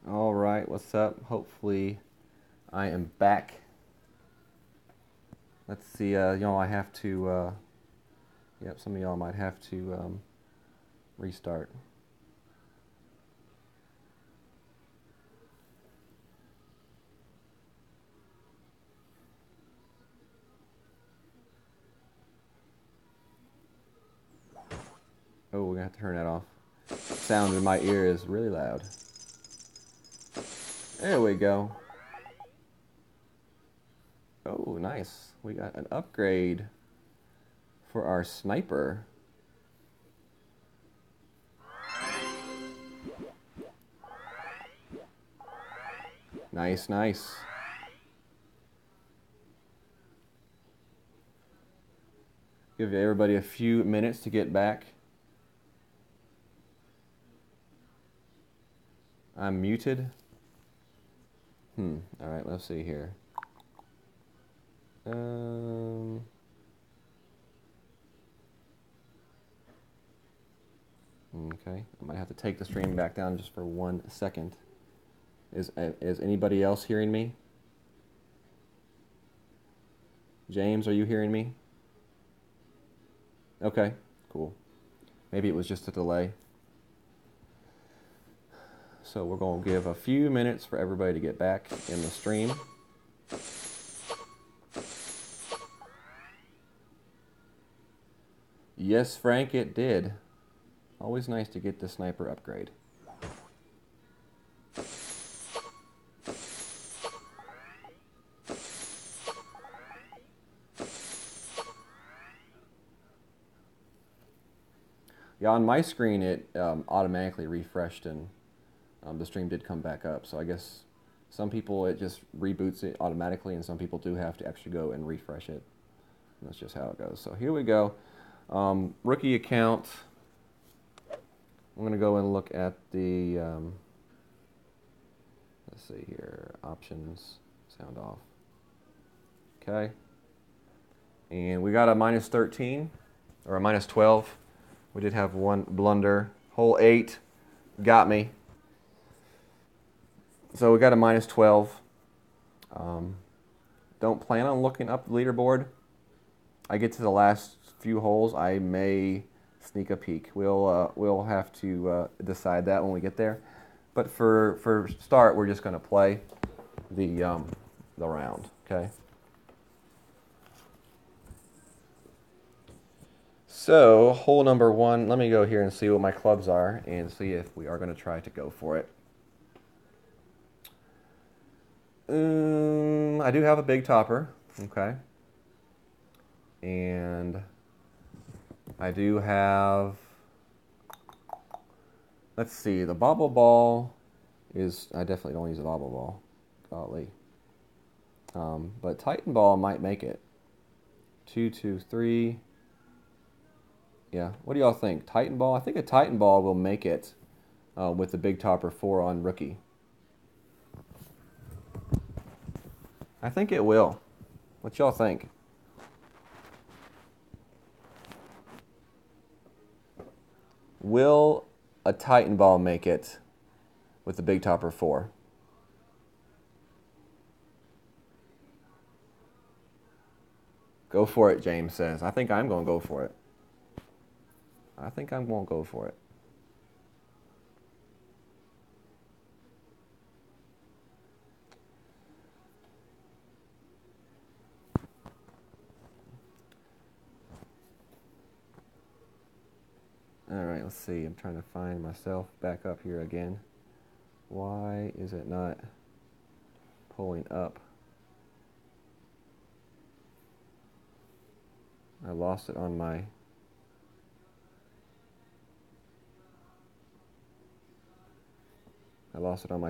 All right, what's up? Hopefully I am back. Let's see, y'all, I have to, yep, some of y'all might have to restart. Oh, we're gonna have to turn that off. Sound in my ear is really loud. There we go. Oh, nice. We got an upgrade for our sniper. Nice, nice. Give everybody a few minutes to get back. I'm muted. All right, let's see here. Okay, I might have to take the stream back down just for 1 second. Is anybody else hearing me? James, are you hearing me? Okay, cool. Maybe it was just a delay. So we're going to give a few minutes for everybody to get back in the stream. Yes, Frank, it did. Always nice to get the sniper upgrade. Yeah, on my screen it automatically refreshed and the stream did come back up. So I guess some people it just reboots it automatically, and some people do have to actually go and refresh it. And that's just how it goes. So here we go. Rookie account. I'm going to go and look at the, let's see here, options, sound off. Okay. And we got a minus 13, or a minus 12. We did have one blunder. Hole 8 got me. So we got a minus 12. Don't plan on looking up the leaderboard. I get to the last few holes, I may sneak a peek. We'll have to decide that when we get there. But for start, we're just going to play the round. Okay. So hole number 1. Let me go here and see what my clubs are and see if we are going to try to go for it. I do have a big topper. Okay. And I do have, let's see, the bobble ball is, I definitely don't use a bobble ball, golly. But Titan ball might make it. 2, 2, 3. Yeah, what do y'all think? Titan ball? I think a Titan ball will make it with the big topper 4 on rookie. I think it will. What y'all think? Will a Titan ball make it with the big topper 4? Go for it, James says. I think I'm going to go for it. I think I'm going to go for it. All right, let's see. I'm trying to find myself back up here again. Why is it not pulling up? I lost it on my...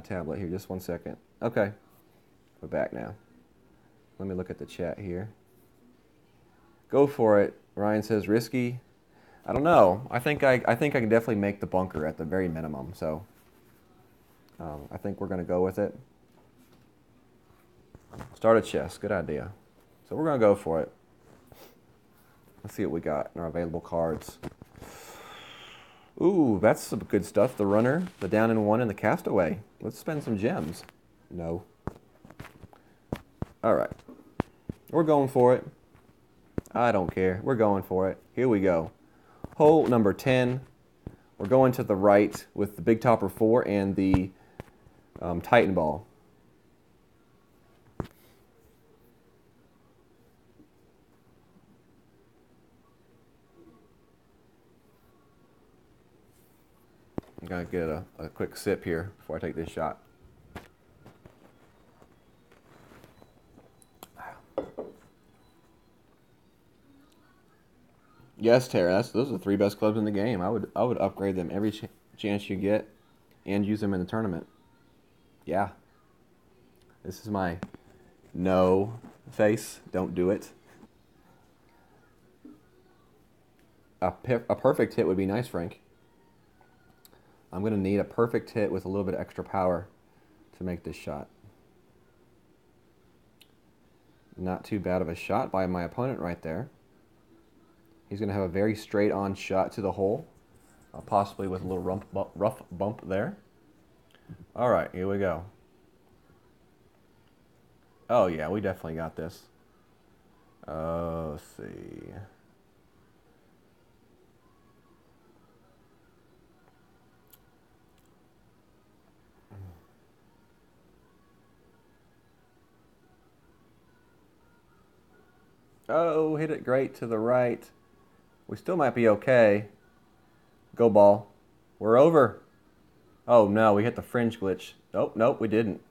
tablet here. Just 1 second. Okay, we're back now. Let me look at the chat here. Go for it. Ryan says risky. I don't know. I think I can definitely make the bunker at the very minimum. So I think we're going to go with it. Start a chest. Good idea. So we're going to go for it. Let's see what we got in our available cards. Ooh, that's some good stuff. The runner, the down and one, and the castaway. Let's spend some gems. No. All right. We're going for it. I don't care. We're going for it. Here we go. Hole number 10. We're going to the right with the Big Topper 4 and the Titan ball. I'm going to get a quick sip here before I take this shot. Yes, Tara, those are the 3 best clubs in the game. I would upgrade them every chance you get and use them in the tournament. Yeah. This is my no face. Don't do it. A perfect hit would be nice, Frank. I'm going to need a perfect hit with a little bit of extra power to make this shot. Not too bad of a shot by my opponent right there. He's going to have a very straight-on shot to the hole, possibly with a little rough bump there. All right, here we go. Oh, yeah, we definitely got this. Let's see. Oh, hit it great to the right. We still might be okay. Go ball. We're over. Oh, no, we hit the fringe glitch. Oh, nope, we didn't.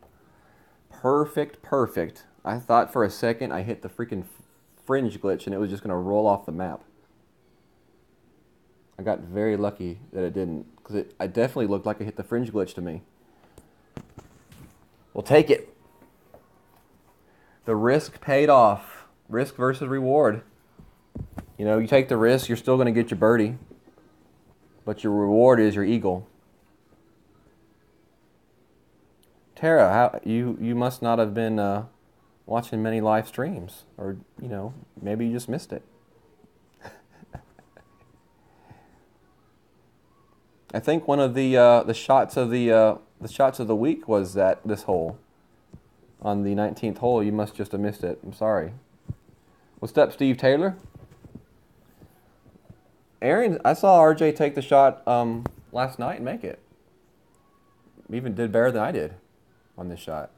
Perfect, perfect. I thought for a second I hit the freaking fringe glitch and it was just going to roll off the map. I got very lucky that it didn't, because I definitely looked like it hit the fringe glitch to me. We'll take it. The risk paid off. Risk versus reward. You know, you take the risk, you're still going to get your birdie. But your reward is your eagle. Tara, you must not have been watching many live streams. Or, you know, maybe you just missed it. I think one of the shots of the week was this hole. On the 19th hole, you must just have missed it. I'm sorry. What's up, Steve Taylor? Aaron, I saw RJ take the shot last night and make it. Even did better than I did on this shot.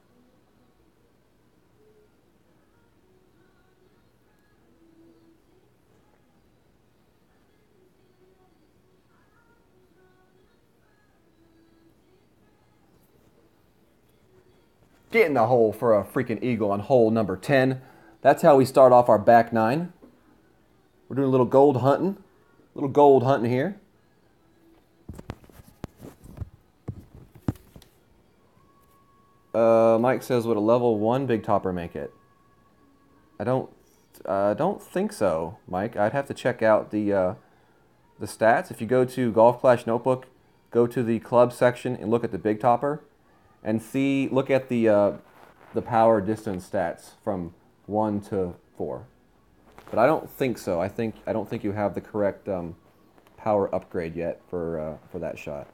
Get in the hole for a freaking eagle on hole number 10. That's how we start off our back 9. We're doing a little gold hunting. A little gold hunting here. Mike says, would a level 1 Big Topper make it? I don't think so, Mike. I'd have to check out the stats. If you go to Golf Clash Notebook, go to the club section and look at the Big Topper, and look at the power distance stats from 1 to 4. But I don't think so. I don't think you have the correct power upgrade yet for that shot.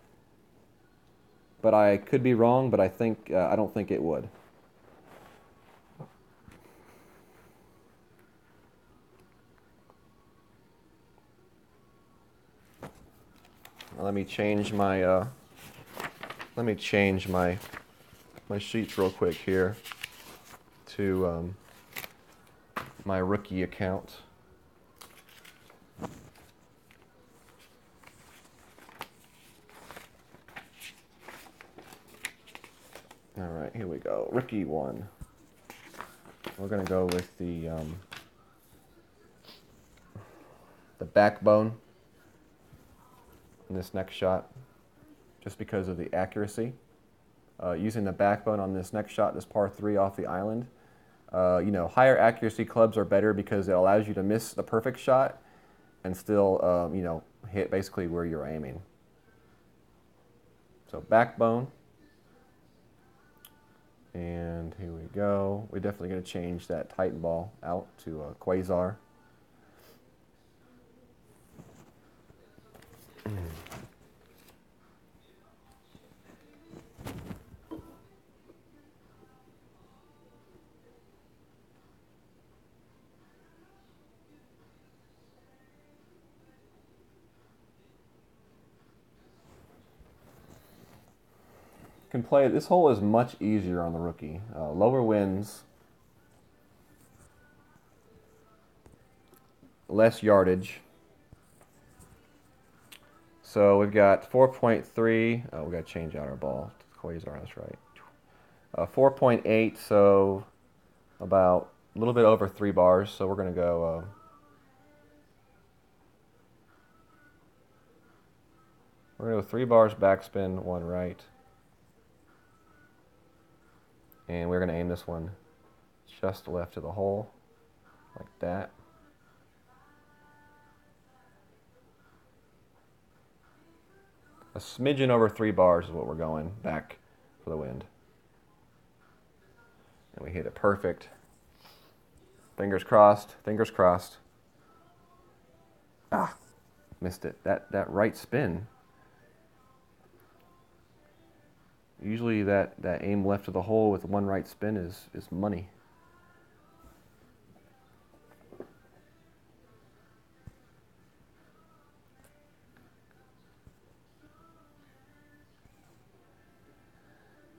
But I could be wrong. But I don't think it would. Let me change my my sheets real quick here to my rookie account. All right, here we go. Rookie 1. We're gonna go with the backbone in this next shot, just because of the accuracy. Using the backbone on this next shot, this par 3 off the island. You know, higher accuracy clubs are better because it allows you to miss the perfect shot and still, you know, hit basically where you're aiming. So backbone. And here we go. We're definitely going to change that Titan ball out to a Quasar. can play. This hole is much easier on the rookie. Lower winds, less yardage. So we've got 4.3. Oh, we got to change out our ball. Quasar, that's right. 4.8, so about a little bit over 3 bars. So we're going to go. We're going to go 3 bars backspin, 1 right. And we're going to aim this one just left of the hole, like that. A smidgen over 3 bars is what we're going back for the wind. And we hit it perfect. Fingers crossed, fingers crossed. Ah, missed it. That right spin. Usually that aim left of the hole with 1 right spin is money.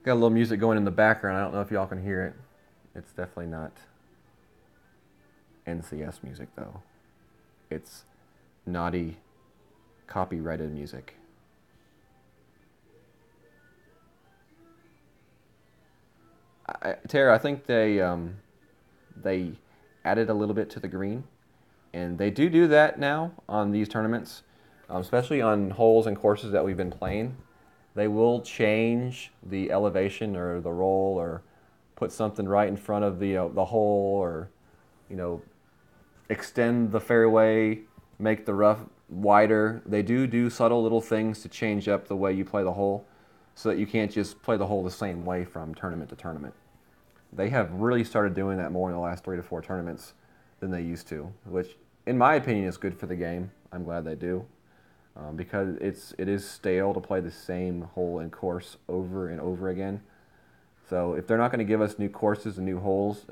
Got a little music going in the background. I don't know if y'all can hear it. It's definitely not NCS music though. It's naughty, copyrighted music. Tara, I think they added a little bit to the green, and they do that now on these tournaments, especially on holes and courses that we've been playing. They will change the elevation or the roll, or put something right in front of the hole, or extend the fairway, make the rough wider. They do subtle little things to change up the way you play the hole, so that you can't just play the hole the same way from tournament to tournament. They have really started doing that more in the last 3 to 4 tournaments than they used to, which, in my opinion, is good for the game. I'm glad they do, because it is stale to play the same hole and course over and over again. So if they're not going to give us new courses and new holes,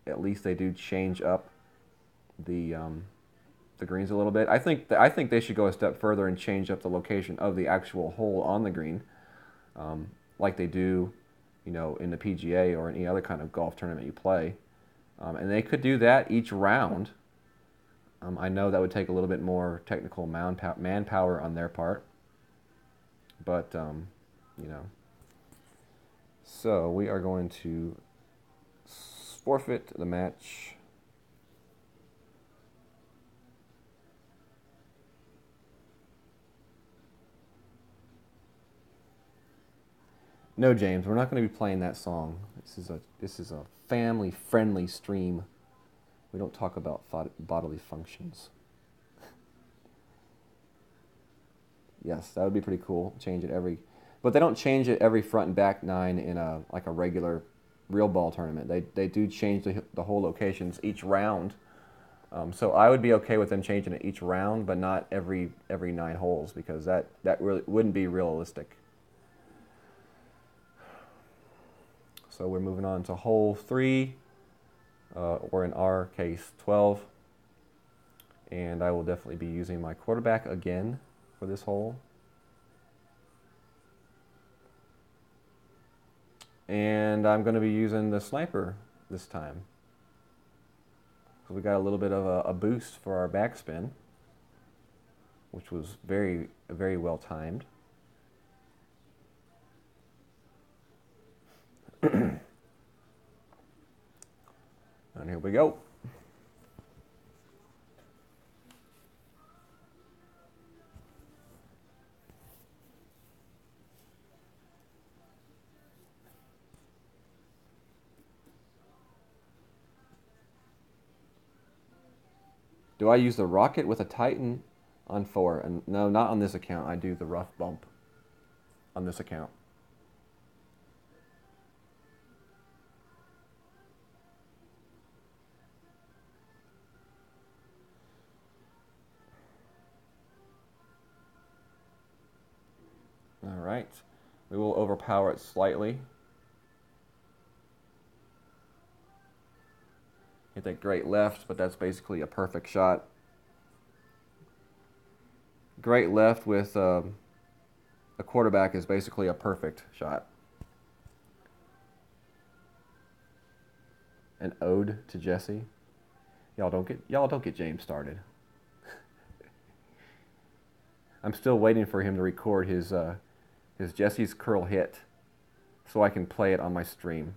at least they do change up the greens a little bit. I think they should go a step further and change up the location of the actual hole on the green, like they do, in the PGA or any other kind of golf tournament you play. And they could do that each round. I know that would take a little bit more technical manpower on their part, but So we are going to forfeit the match. No, James, we're not going to be playing that song. This is a family-friendly stream. We don't talk about bodily functions. Yes, that would be pretty cool. Change it but they don't change it every front and back 9 in a regular real ball tournament. They do change the whole locations each round. So I would be okay with them changing it each round, but not every 9 holes, because that really wouldn't be realistic. So we're moving on to hole 3, or in our case, 12. And I will definitely be using my quarterback again for this hole. And I'm going to be using the sniper this time. So we got a little bit of a boost for our backspin, which was very, very well timed. And here we go. Do I use the rocket with a Titan on 4? And no, not on this account. I do the rough bump on this account. All right. We will overpower it slightly. Hit that great left, but that's basically a perfect shot. Great left with a quarterback is basically a perfect shot. An ode to Jesse. Y'all don't get James started. I'm still waiting for him to record his Jesse's Curl hit so I can play it on my stream.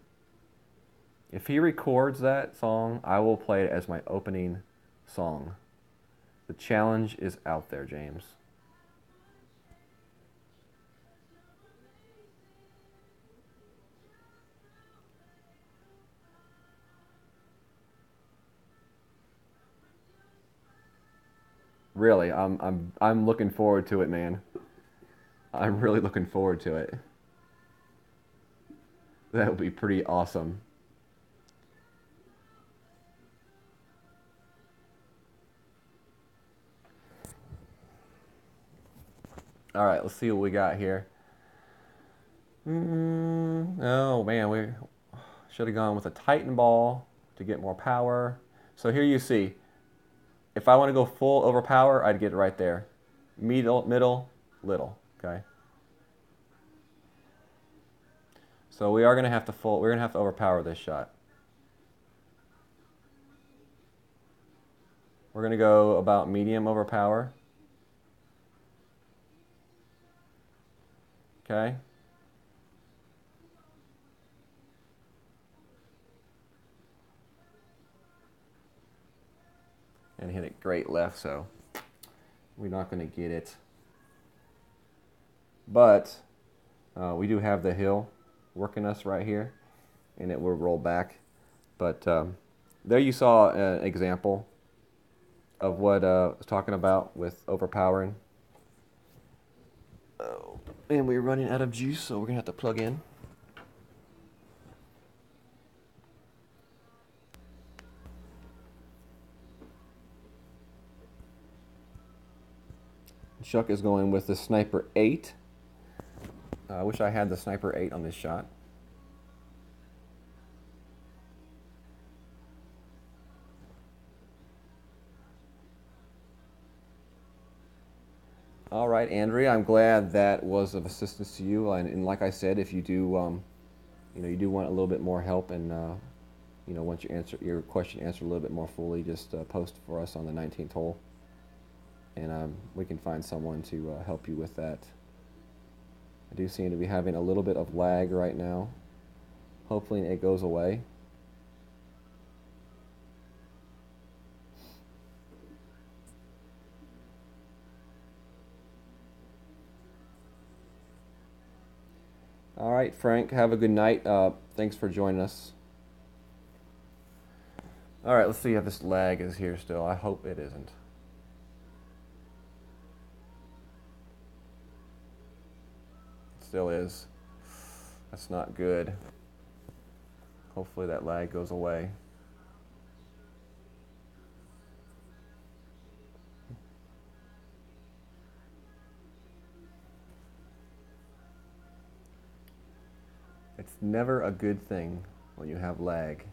If he records that song, I will play it as my opening song. The challenge is out there, James. Really, I'm looking forward to it, man. I'm really looking forward to it. That would be pretty awesome. All right, let's see what we got here. Oh man, we should have gone with a Titan ball to get more power. So here you see, if I want to go full overpower, I'd get it right there. Middle, little. Okay. So we're gonna have to overpower this shot. We're gonna go about medium overpower. Okay. And hit it great left, so we're not gonna get it. But we do have the hill working us right here, and it will roll back. But there you saw an example of what I was talking about with overpowering. Oh, and we're running out of juice, so we're gonna have to plug in. Chuck is going with the Sniper 8. I wish I had the Sniper 8 on this shot. All right, Andrea, I'm glad that was of assistance to you. And like I said, if you do, you do want a little bit more help, and once your question answered a little bit more fully, just post for us on the 19th hole, and we can find someone to help you with that. I do seem to be having a little bit of lag right now. Hopefully it goes away. All right, Frank, have a good night. Thanks for joining us. All right, let's see if this lag is here still. I hope it isn't. It still is. That's not good. Hopefully that lag goes away. It's never a good thing when you have lag.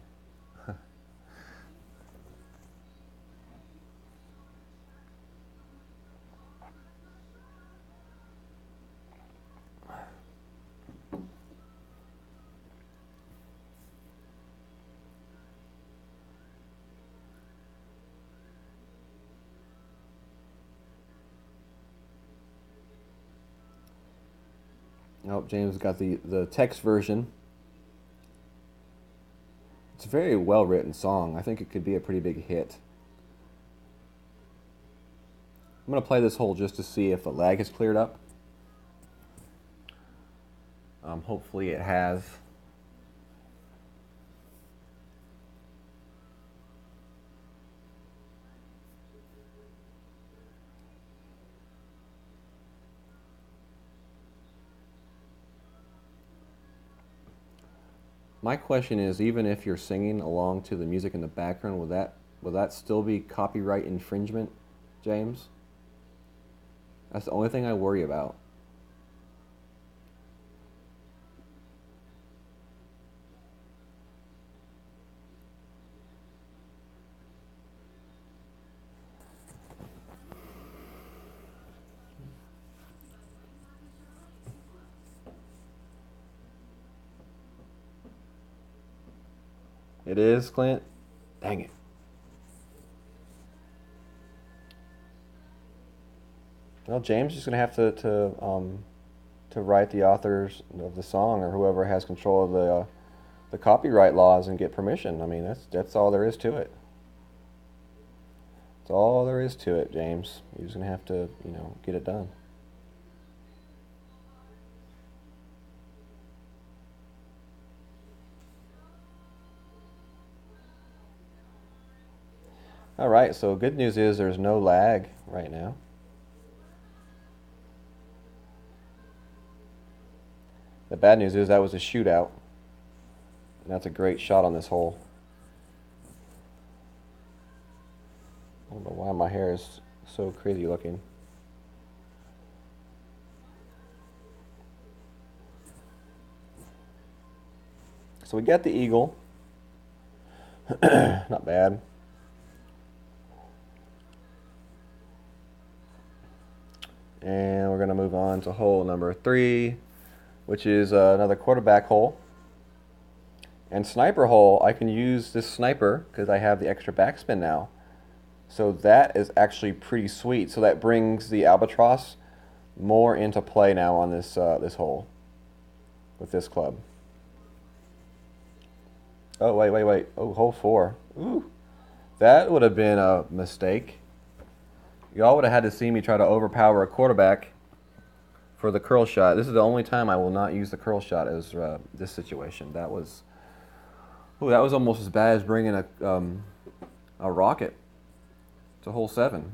Oh, James got the text version. It's a very well written song. I think it could be a pretty big hit. I'm going to play this hole just to see if the lag has cleared up. Hopefully it has. My question is, even if you're singing along to the music in the background, will that still be copyright infringement, James? That's the only thing I worry about. It is, Clint? Dang it. Well, James is going to have to write the authors of the song or whoever has control of the copyright laws and get permission. I mean, that's all there is to it. That's all there is to it, James. You're just going to have to, get it done. All right, so good news is there's no lag right now. The bad news is that was a shootout. And that's a great shot on this hole. I don't know why my hair is so crazy looking. So we got the eagle. Not bad. And we're going to move on to hole number 3, which is another quarterback hole. And sniper hole, I can use this sniper because I have the extra backspin now. So that is actually pretty sweet. So that brings the albatross more into play now on this this hole with this club. Oh, wait. Oh, hole 4. Ooh, that would have been a mistake. Y'all would have had to see me try to overpower a quarterback for the curl shot. This is the only time I will not use the curl shot as this situation. That was almost as bad as bringing a rocket to hole 7.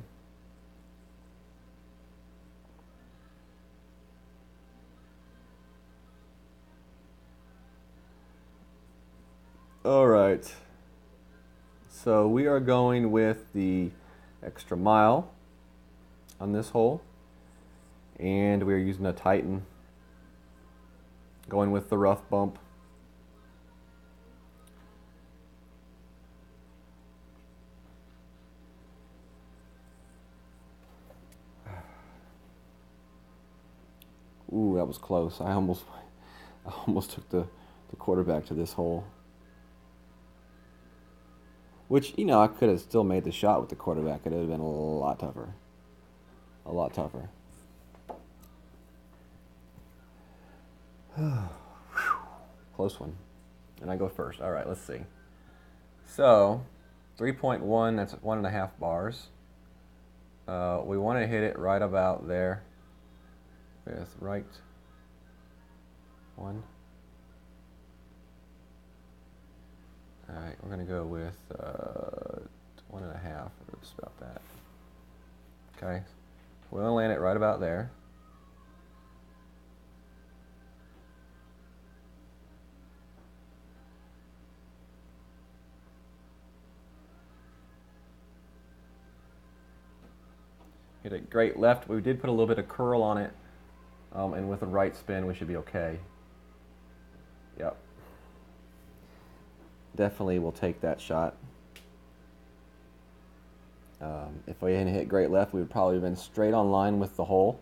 All right. So we are going with the extra mile on this hole. And we are using a Titan. Going with the rough bump. Ooh, that was close. I almost took the quarterback to this hole. Which, I could have still made the shot with the quarterback. It would have been a lot tougher. A lot tougher. Close one. And I go first. All right, let's see. So, 3.1, that's 1.5 bars. We want to hit it right about there with right 1. All right, we're going to go with 1.5, or just about that. Okay, we're going to land it right about there. Hit a great left. We did put a little bit of curl on it, and with a right spin, we should be okay. Yep. Definitely will take that shot. If we hadn't hit great left, we would probably have been straight on line with the hole.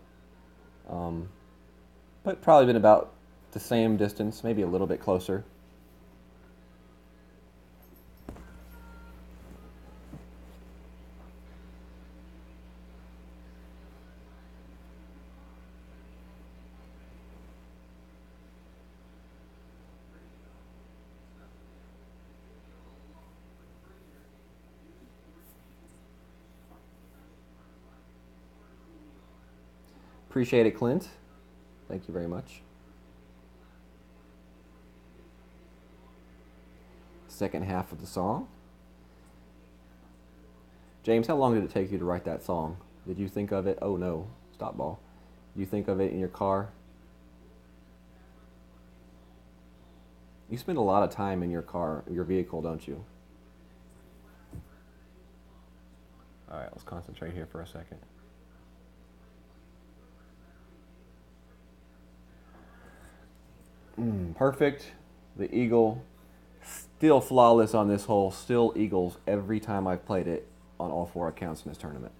But probably been about the same distance, maybe a little bit closer. Appreciate it, Clint. Thank you very much. Second half of the song. James, how long did it take you to write that song? Did you think of it? Oh no, stop ball. Did you think of it in your car? You spend a lot of time in your car, your vehicle, don't you? All right, let's concentrate here for a second. Perfect. The eagle. Still flawless on this hole. Still eagles every time I've played it on all 4 accounts in this tournament.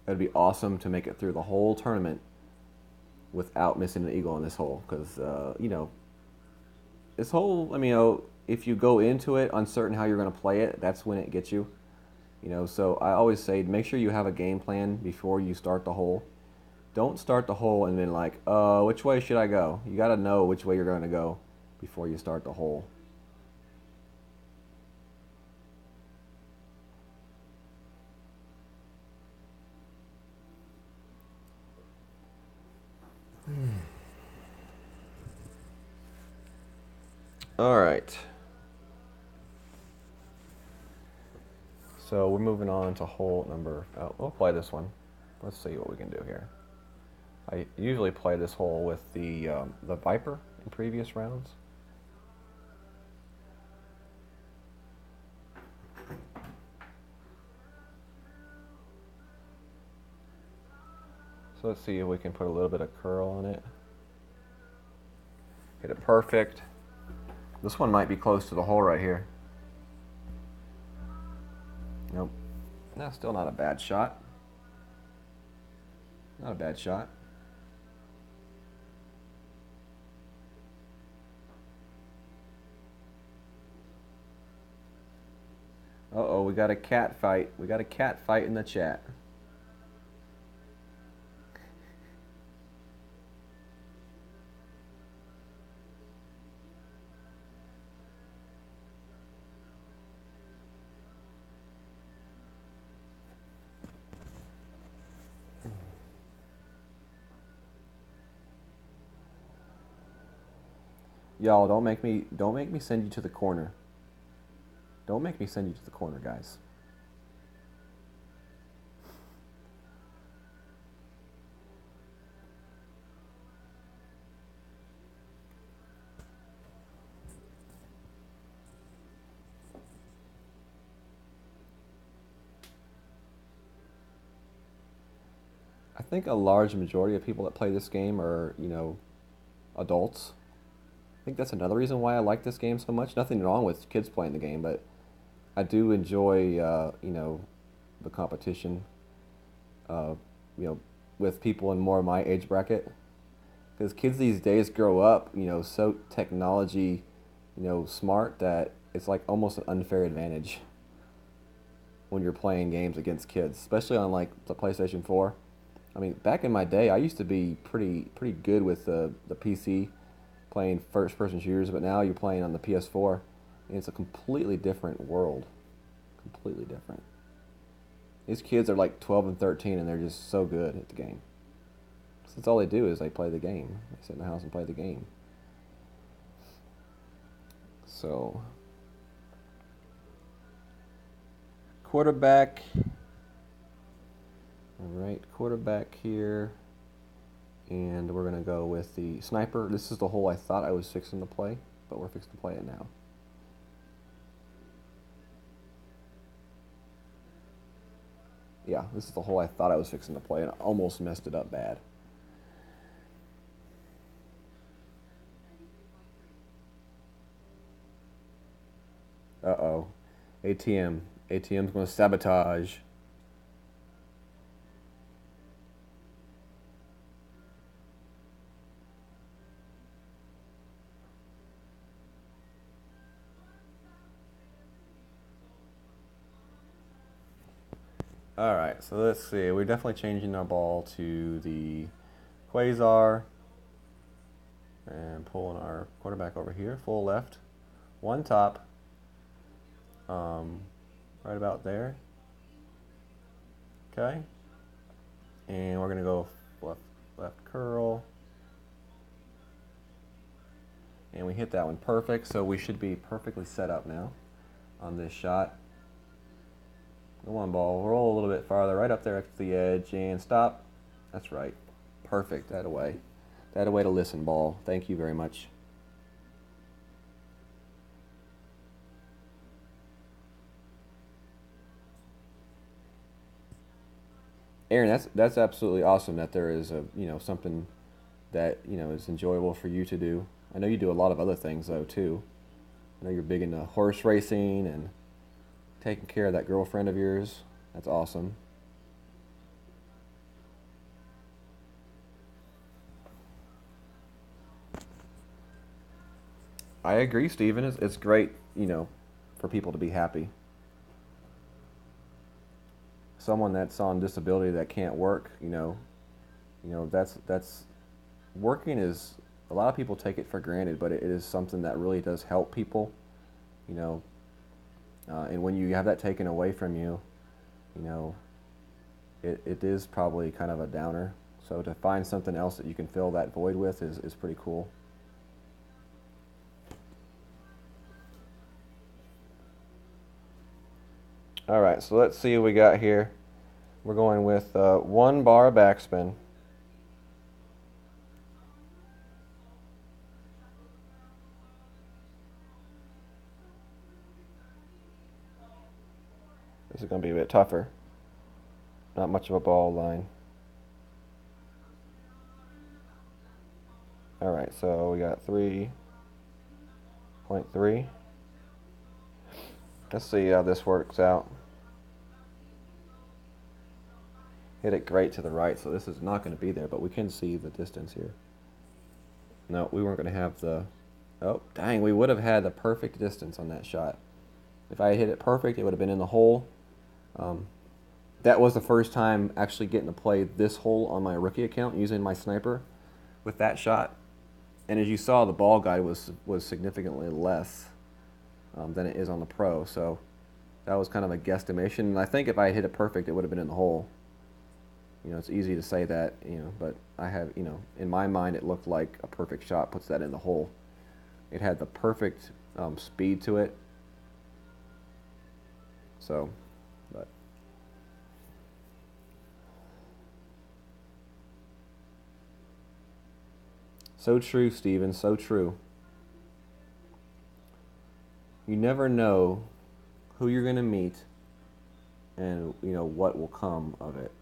It'd be awesome to make it through the whole tournament without missing an eagle on this hole because, this whole, I mean, if you go into it uncertain how you're going to play it, that's when it gets you. So I always say make sure you have a game plan before you start the hole. Don't start the hole and then like, which way should I go? You got to know which way you're going to go before you start the hole. All right. So we're moving on to hole number. Oh, we'll play this one. Let's see what we can do here. I usually play this hole with the Viper in previous rounds. So let's see if we can put a little bit of curl on it. Hit it perfect. This one might be close to the hole right here. Nope. No, still not a bad shot. Not a bad shot. Uh-oh, we got a cat fight. We got a cat fight in the chat. Y'all, don't make me send you to the corner. Don't make me send you to the corner, guys. I think a large majority of people that play this game are, adults. I think that's another reason why I like this game so much. Nothing wrong with kids playing the game, but I do enjoy, the competition, with people in more of my age bracket. Because kids these days grow up, so technology, smart that it's like almost an unfair advantage when you're playing games against kids, especially on like the PlayStation 4. I mean, back in my day, I used to be pretty good with the PC, playing first-person shooters, but now you're playing on the PS4, and it's a completely different world. Completely different. These kids are like 12 and 13, and they're just so good at the game. So that's all they do is they play the game. They sit in the house and play the game. So, quarterback. All right, quarterback here. And we're going to go with the sniper. This is the hole I thought I was fixing to play, but we're fixing to play it now. Yeah, this is the hole I thought I was fixing to play, and I almost messed it up bad. Uh-oh. ATM. ATM's going to sabotage. All right, so let's see. We're definitely changing our ball to the Quasar and pulling our quarterback over here, full left, one top, right about there. Okay, and we're gonna go left curl, and we hit that one perfect. So we should be perfectly set up now on this shot. Go on, ball. Roll a little bit farther, right up there at the edge, and stop. That's right. Perfect. That away. That away to listen, ball. Thank you very much. Aaron, that's absolutely awesome that there is a something that is enjoyable for you to do. I know you do a lot of other things though too. I know you're big into horse racing and taking care of that girlfriend of yours. That's awesome. I agree, Steven. It's great, for people to be happy. Someone that's on disability that can't work, that's working is a lot of people take it for granted, but it is something that really does help people, you know. And when you have that taken away from you, you know, it is probably kind of a downer. So to find something else that you can fill that void with is pretty cool. All right, so let's see what we got here. We're going with one bar backspin. This is going to be a bit tougher. Not much of a ball line. All right, so we got 3.3. Let's see how this works out. Hit it great to the right, so this is not going to be there, but we can see the distance here. No, we weren't going to have the... Oh, dang, we would have had the perfect distance on that shot. If I had hit it perfect, it would have been in the hole. That was the first time actually getting to play this hole on my rookie account using my sniper with that shot. And as you saw, the ball guide was significantly less than it is on the pro. So that was kind of a guesstimation. And I think if I had hit it perfect, it would have been in the hole. It's easy to say that, but I have, in my mind, it looked like a perfect shot puts that in the hole. It had the perfect speed to it. So, but. So true, Steven, so true. You never know who you're going to meet and, what will come of it.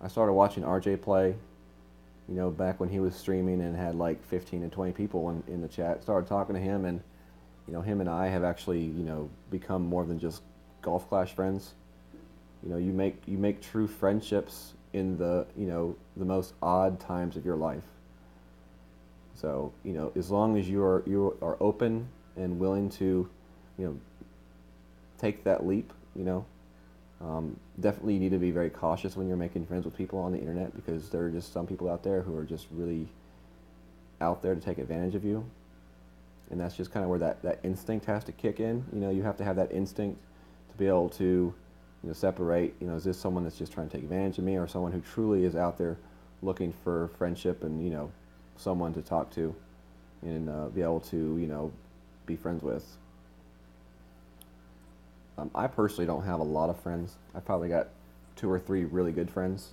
I started watching RJ play, back when he was streaming and had like 15 and 20 people in the chat. Started talking to him, and, him and I have actually, become more than just Golf Clash friends. You make true friendships in the, the most odd times of your life. So, as long as you are open and willing to, take that leap, definitely you need to be very cautious when you're making friends with people on the internet, because there are just some people out there who are just really out there to take advantage of you. And that's just kind of where that instinct has to kick in. You have to have that instinct to be able to, separate, is this someone that's just trying to take advantage of me, or someone who truly is out there looking for friendship and, someone to talk to and be able to, be friends with. I personally don't have a lot of friends. I probably got 2 or 3 really good friends.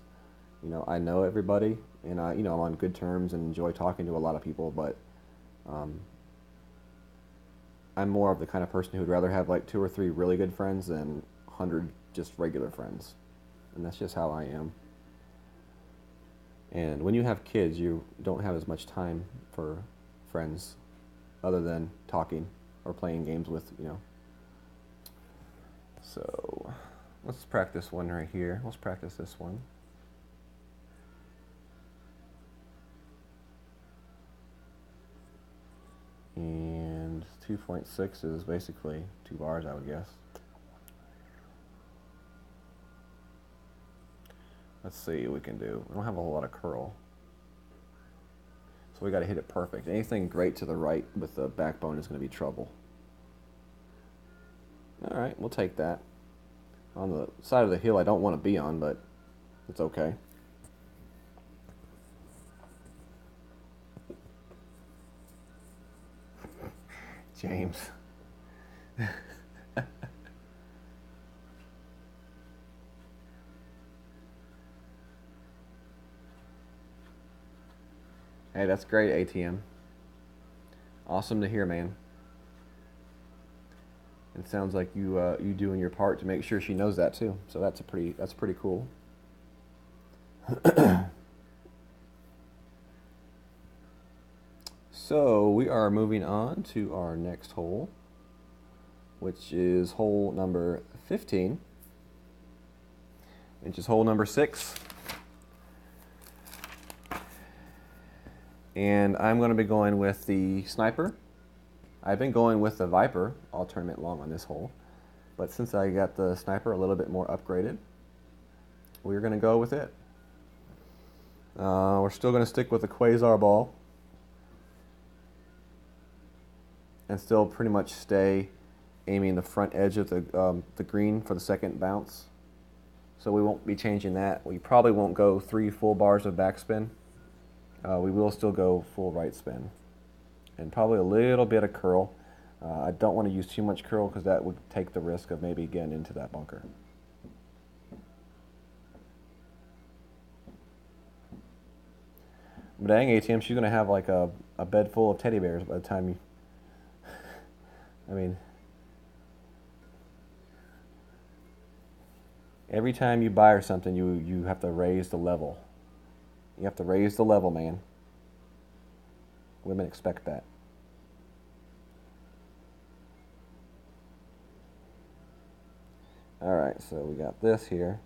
I know everybody, and I'm on good terms and enjoy talking to a lot of people, but I'm more of the kind of person who would rather have like 2 or 3 really good friends than 100 just regular friends. And that's just how I am. And when you have kids, you don't have as much time for friends other than talking or playing games with, So let's practice one right here. Let's practice this one. And 2.6 is basically 2 bars, I would guess. Let's see what we can do. We don't have a whole lot of curl. So we got to hit it perfect. Anything great to the right with the backbone is going to be trouble. All right, we'll take that. On the side of the hill I don't want to be on, but it's okay. James. Hey, that's great, ATM. Awesome to hear, man. It sounds like you doing your part to make sure she knows that too. So that's pretty cool. So we are moving on to our next hole, which is hole number 15, which is hole number 6. And I'm going to be going with the sniper. I've been going with the Viper all tournament long on this hole. But since I got the sniper a little bit more upgraded, we're going to go with it. We're still going to stick with the Quasar ball. And still pretty much stay aiming the front edge of the green for the second bounce. So we won't be changing that. We probably won't go 3 full bars of backspin. We will still go full right spin. And probably a little bit of curl. I don't want to use too much curl because that would take the risk of maybe getting into that bunker. But dang, ATM, she's going to have like a bed full of teddy bears by the time you... I mean... Every time you buy her something, you have to raise the level. You have to raise the level, man. Women expect that. Alright, so we got this here.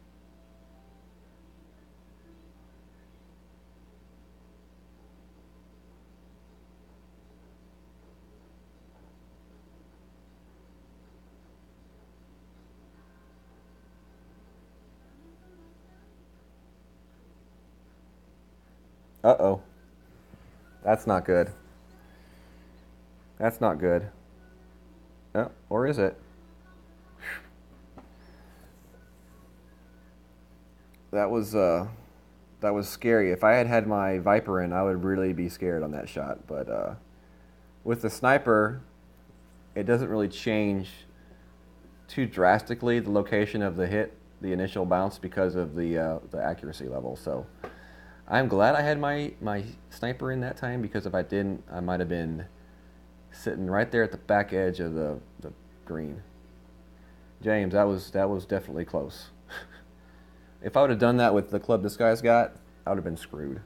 Uh-oh. That's not good. That's not good. Oh, or is it? That was scary. If I had had my Viper in, I would really be scared on that shot. But with the sniper, it doesn't really change too drastically the location of the hit, the initial bounce, because of the accuracy level. So I'm glad I had my sniper in that time, because if I didn't, I might have been sitting right there at the back edge of the green. James, that was definitely close. If I would have done that with the club this guy's got, I would have been screwed.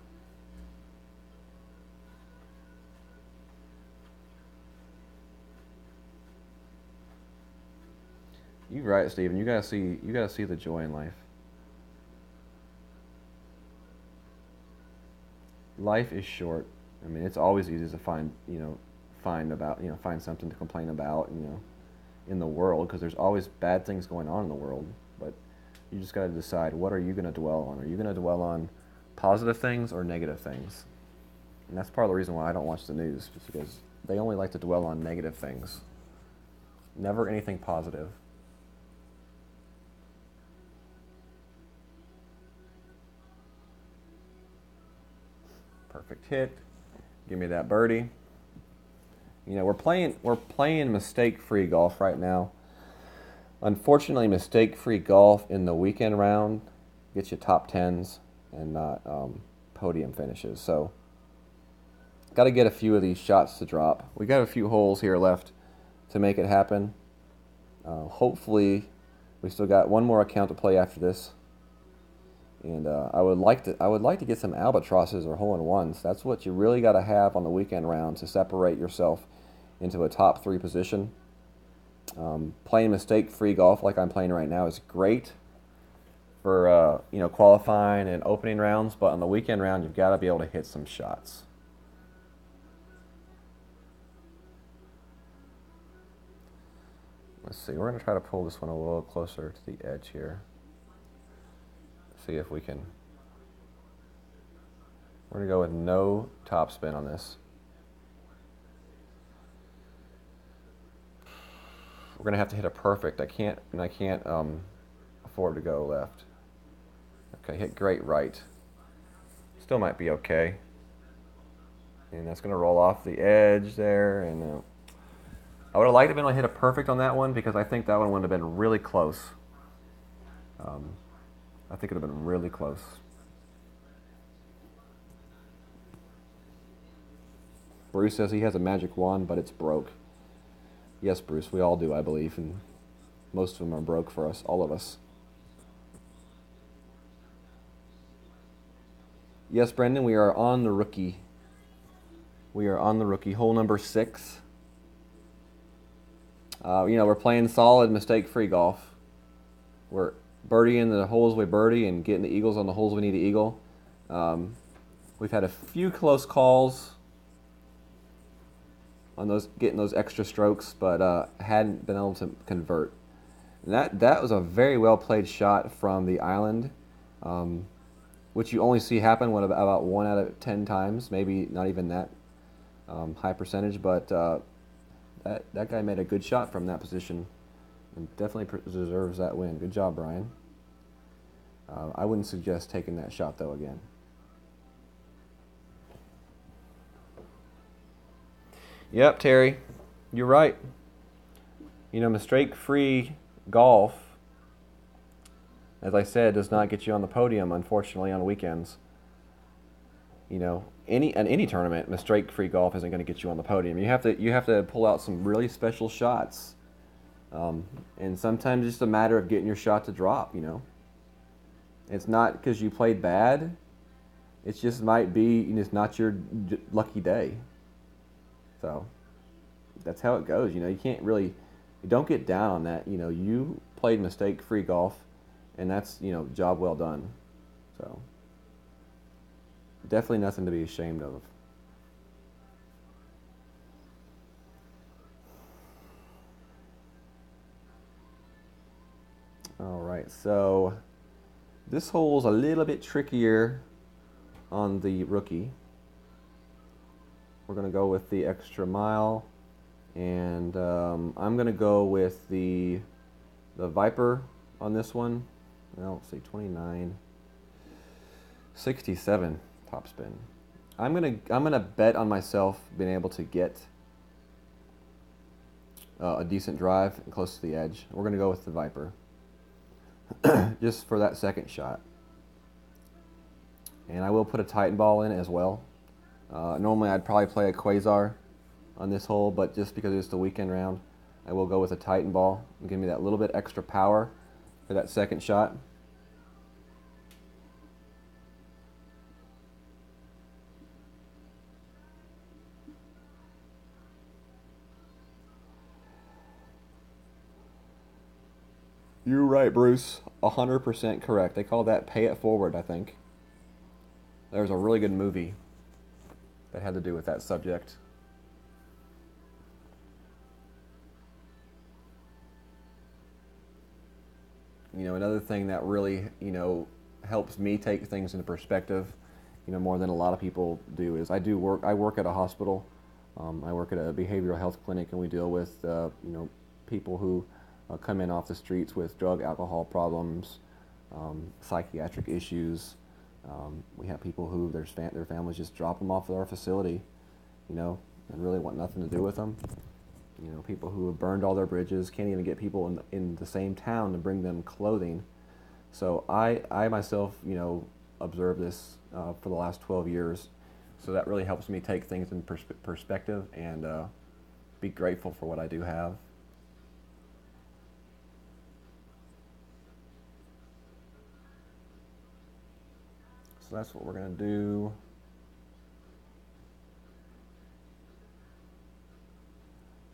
You're right, Steven. You gotta see the joy in life. Life is short. I mean, it's always easy to find something to complain about, in the world, because there's always bad things going on in the world. But you just got to decide, what are you going to dwell on? Are you going to dwell on positive things or negative things? And that's part of the reason why I don't watch the news, just because they only like to dwell on negative things. Never anything positive. Perfect hit. Give me that birdie. We're playing mistake-free golf right now. Unfortunately, mistake-free golf in the weekend round gets you top 10s and not podium finishes. So, got to get a few of these shots to drop. We got a few holes here left to make it happen. Hopefully, we still got one more account to play after this. And I would like to get some albatrosses or hole-in-ones. That's what you really got to have on the weekend round to separate yourself into a top 3 position. Playing mistake-free golf like I'm playing right now is great for qualifying and opening rounds, but on the weekend round you've got to be able to hit some shots. Let's see. We're going to try to pull this one a little closer to the edge here. See if we can. We're going to go with no topspin on this. We're going to have to hit a perfect. I can't afford to go left. Okay, hit great right. Still might be okay. And that's going to roll off the edge there. And I would have liked to be able to hit a perfect on that one, because I think that one would have been really close. I think it would have been really close. Bruce says he has a magic wand, but it's broke. Yes, Bruce, we all do, I believe, and most of them are broke for us, all of us. Yes, Brendan, we are on the rookie. We are on the rookie, hole number 6. We're playing solid mistake-free golf. We're birdieing the holes we birdie and getting the eagles on the holes we need to eagle. We've had a few close calls on those getting those extra strokes, but hadn't been able to convert. And that was a very well played shot from the island, um, which you only see happen about 1 out of 10 times, maybe not even that high percentage. But that guy made a good shot from that position, and definitely deserves that win. Good job, Brian. I wouldn't suggest taking that shot though again. Yep, Terry, you're right. Mistake-free golf, as I said, does not get you on the podium, unfortunately, on weekends. Any tournament, mistake-free golf isn't going to get you on the podium. You have to pull out some really special shots, and sometimes it's just a matter of getting your shot to drop. It's not because you played bad. It just might be it's not your lucky day. So that's how it goes. You don't get down on that. You played mistake-free golf, and that's job well done. So definitely nothing to be ashamed of. All right, so this hole's a little bit trickier on the rookie. We're going to go with the extra mile, and I'm going to go with the Viper on this one. Well, let's see, 29, 67 topspin. I'm gonna bet on myself being able to get a decent drive and close to the edge. We're gonna go with the Viper, just for that second shot. And I will put a Titan ball in as well. Normally I'd probably play a Quasar on this hole, but just because it's the weekend round, I will go with a Titan ball and give me that little bit extra power for that second shot. You're right, Bruce. 100% correct. They call that pay it forward, I think. There's a really good movie that had to do with that subject. Another thing that really, helps me take things into perspective, more than a lot of people do, is I work at a hospital. I work at a behavioral health clinic, and we deal with, people who come in off the streets with drug, alcohol problems, psychiatric issues. We have people who their families just drop them off at our facility, and really want nothing to do with them. People who have burned all their bridges, can't even get people in the same town to bring them clothing. So I myself, observed this for the last 12 years. So that really helps me take things in perspective and be grateful for what I do have. So that's what we're going to do.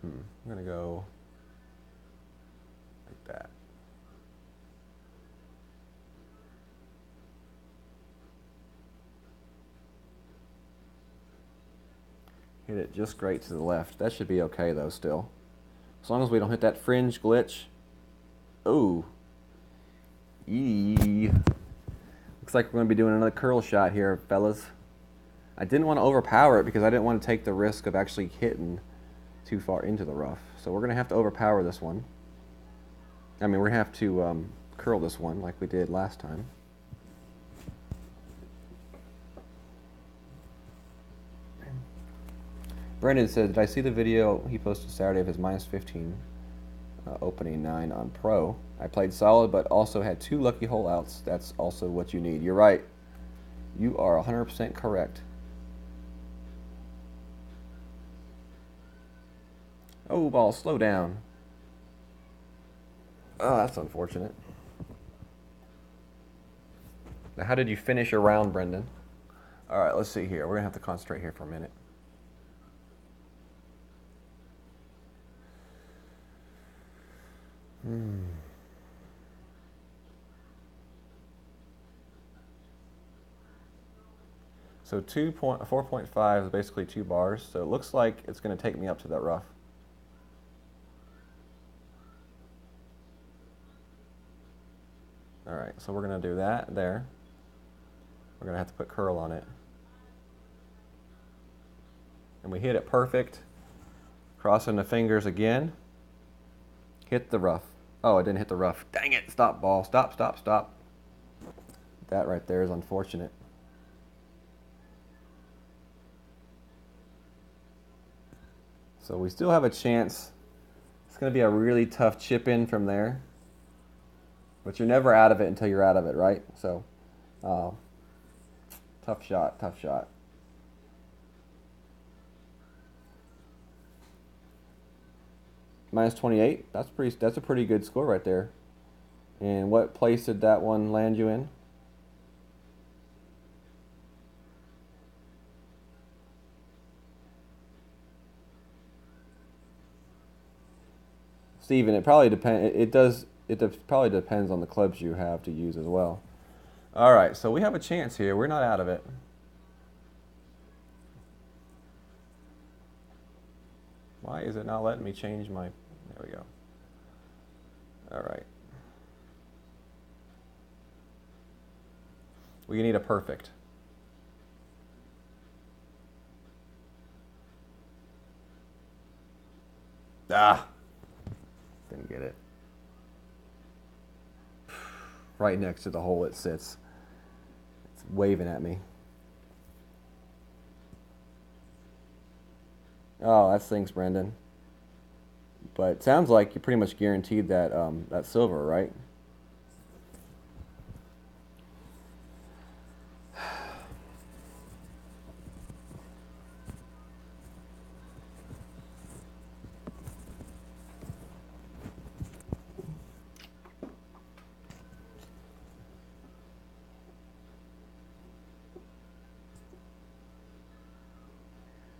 I'm going to go like that. Hit it just great to the left. That should be okay though still. As long as we don't hit that fringe glitch. Ooh. Eee. Looks like we're going to be doing another curl shot here, fellas. I didn't want to overpower it because I didn't want to take the risk of actually hitting too far into the rough. So we're going to have to overpower this one. We're going to have to curl this one like we did last time. Brendan said, did I see the video he posted Saturday of his minus 15 opening 9 on pro? I played solid, but also had 2 lucky hole outs. That's also what you need. You're right. You are 100% correct. Oh, ball, slow down. Oh, that's unfortunate. Now, how did you finish your round, Brendan? All right, let's see here. We're going to have to concentrate here for a minute. So 4.5 is basically 2 bars. So it looks like it's going to take me up to that rough. All right, so we're going to do that there. We're going to have to put curl on it. And we hit it perfect. Crossing the fingers again. Hit the rough. Oh, I didn't hit the rough. Dang it. Stop, ball. Stop, stop, stop. That right there is unfortunate. So we still have a chance. It's going to be a really tough chip in from there. But you're never out of it until you're out of it, right? So, tough shot, tough shot. Minus 28. That's a pretty good score right there. And what place did that one land you in? Steven, it probably depends. It probably depends on the clubs you have to use as well. All right, so we have a chance here. We're not out of it. Why is it not letting me change my... There we go. All right. We need a perfect. Ah! Didn't get it. Right next to the hole it sits. It's waving at me. Oh, that stinks, Brendan. But it sounds like you pretty much guaranteed that that silver, right?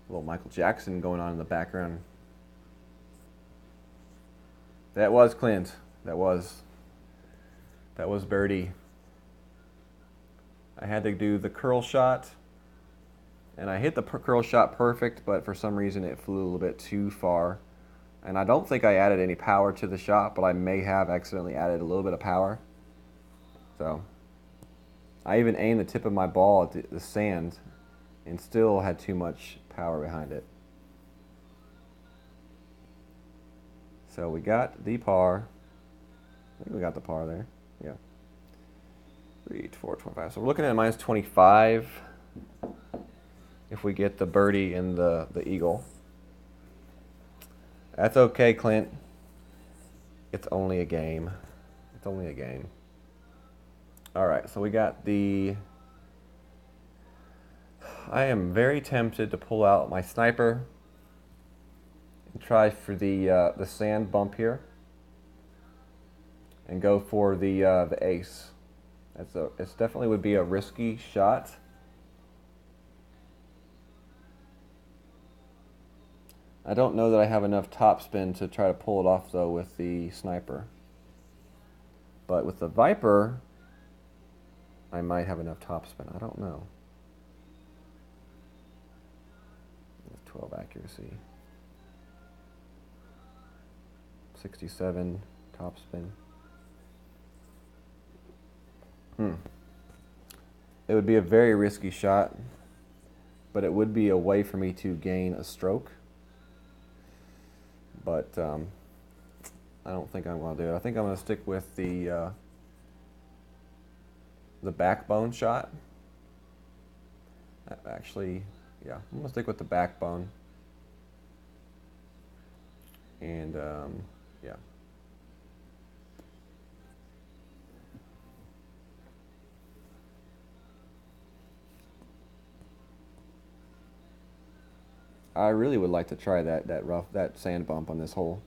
A little Michael Jackson going on in the background. That was Clint. That was birdie. I had to do the curl shot, and I hit the curl shot perfect, but for some reason it flew a little bit too far. And I don't think I added any power to the shot, but I may have accidentally added a little bit of power. So I even aimed the tip of my ball at the sand and still had too much power behind it. So we got the par. I think we got the par there. Yeah. 3, 4, 25. So we're looking at minus 25 if we get the birdie and the eagle. That's okay, Clint. It's only a game. It's only a game. All right, so we got the... I am very tempted to pull out my sniper and try for the sand bump here and go for the ace. It definitely would be a risky shot. I don't know that I have enough topspin to try to pull it off though with the sniper. But with the Viper, I might have enough topspin. I don't know. 12 accuracy. 67 topspin. It would be a very risky shot, but it would be a way for me to gain a stroke. But I don't think I'm going to do it. I think I'm going to stick with the backbone shot. Actually, yeah, I'm going to stick with the backbone. And yeah. I really would like to try that sand bump on this hole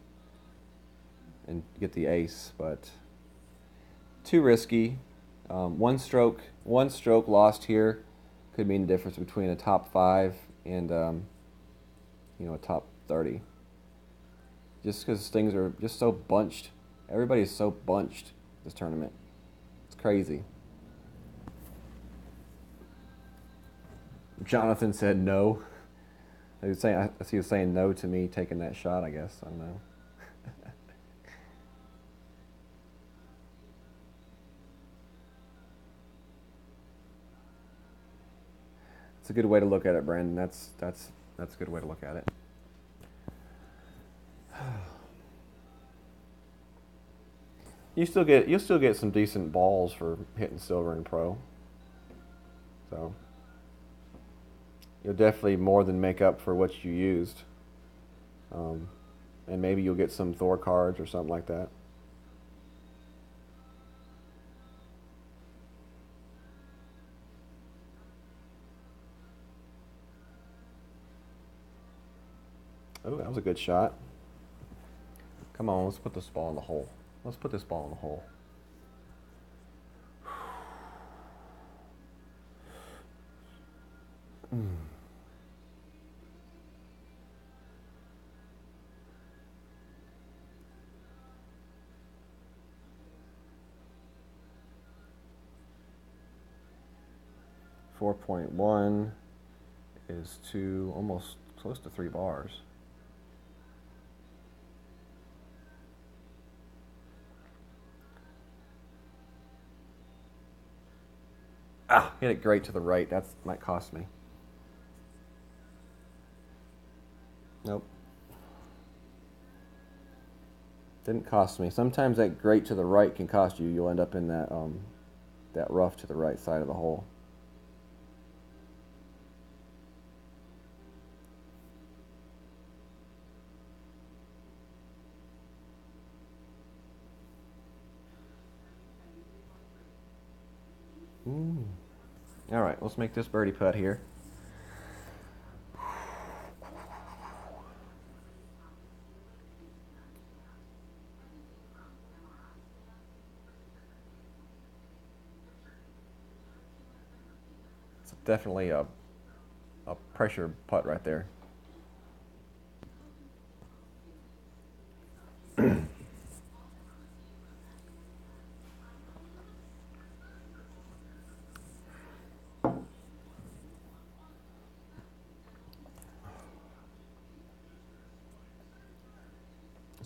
and get the ace, but too risky. One stroke lost here could mean the difference between a top 5 and a top 30. Just because things are just so bunched. Everybody's so bunched this tournament. It's crazy. Jonathan said no. He was saying, he was saying no to me taking that shot, I guess. I don't know. It's a good way to look at it, Brandon. That's a good way to look at it. You'll still get some decent balls for hitting silver in pro. So you'll definitely more than make up for what you used. Um, and maybe you'll get some Thor cards or something like that. Oh, that was a good shot. Come on, let's put this ball in the hole. Let's put this ball in the hole. 4.1 is to almost close to 3 bars. Ah, hit it great to the right. That might cost me. Nope. Didn't cost me. Sometimes that great to the right can cost you. You'll end up in that rough to the right side of the hole. All right, let's make this birdie putt here. It's definitely a pressure putt right there.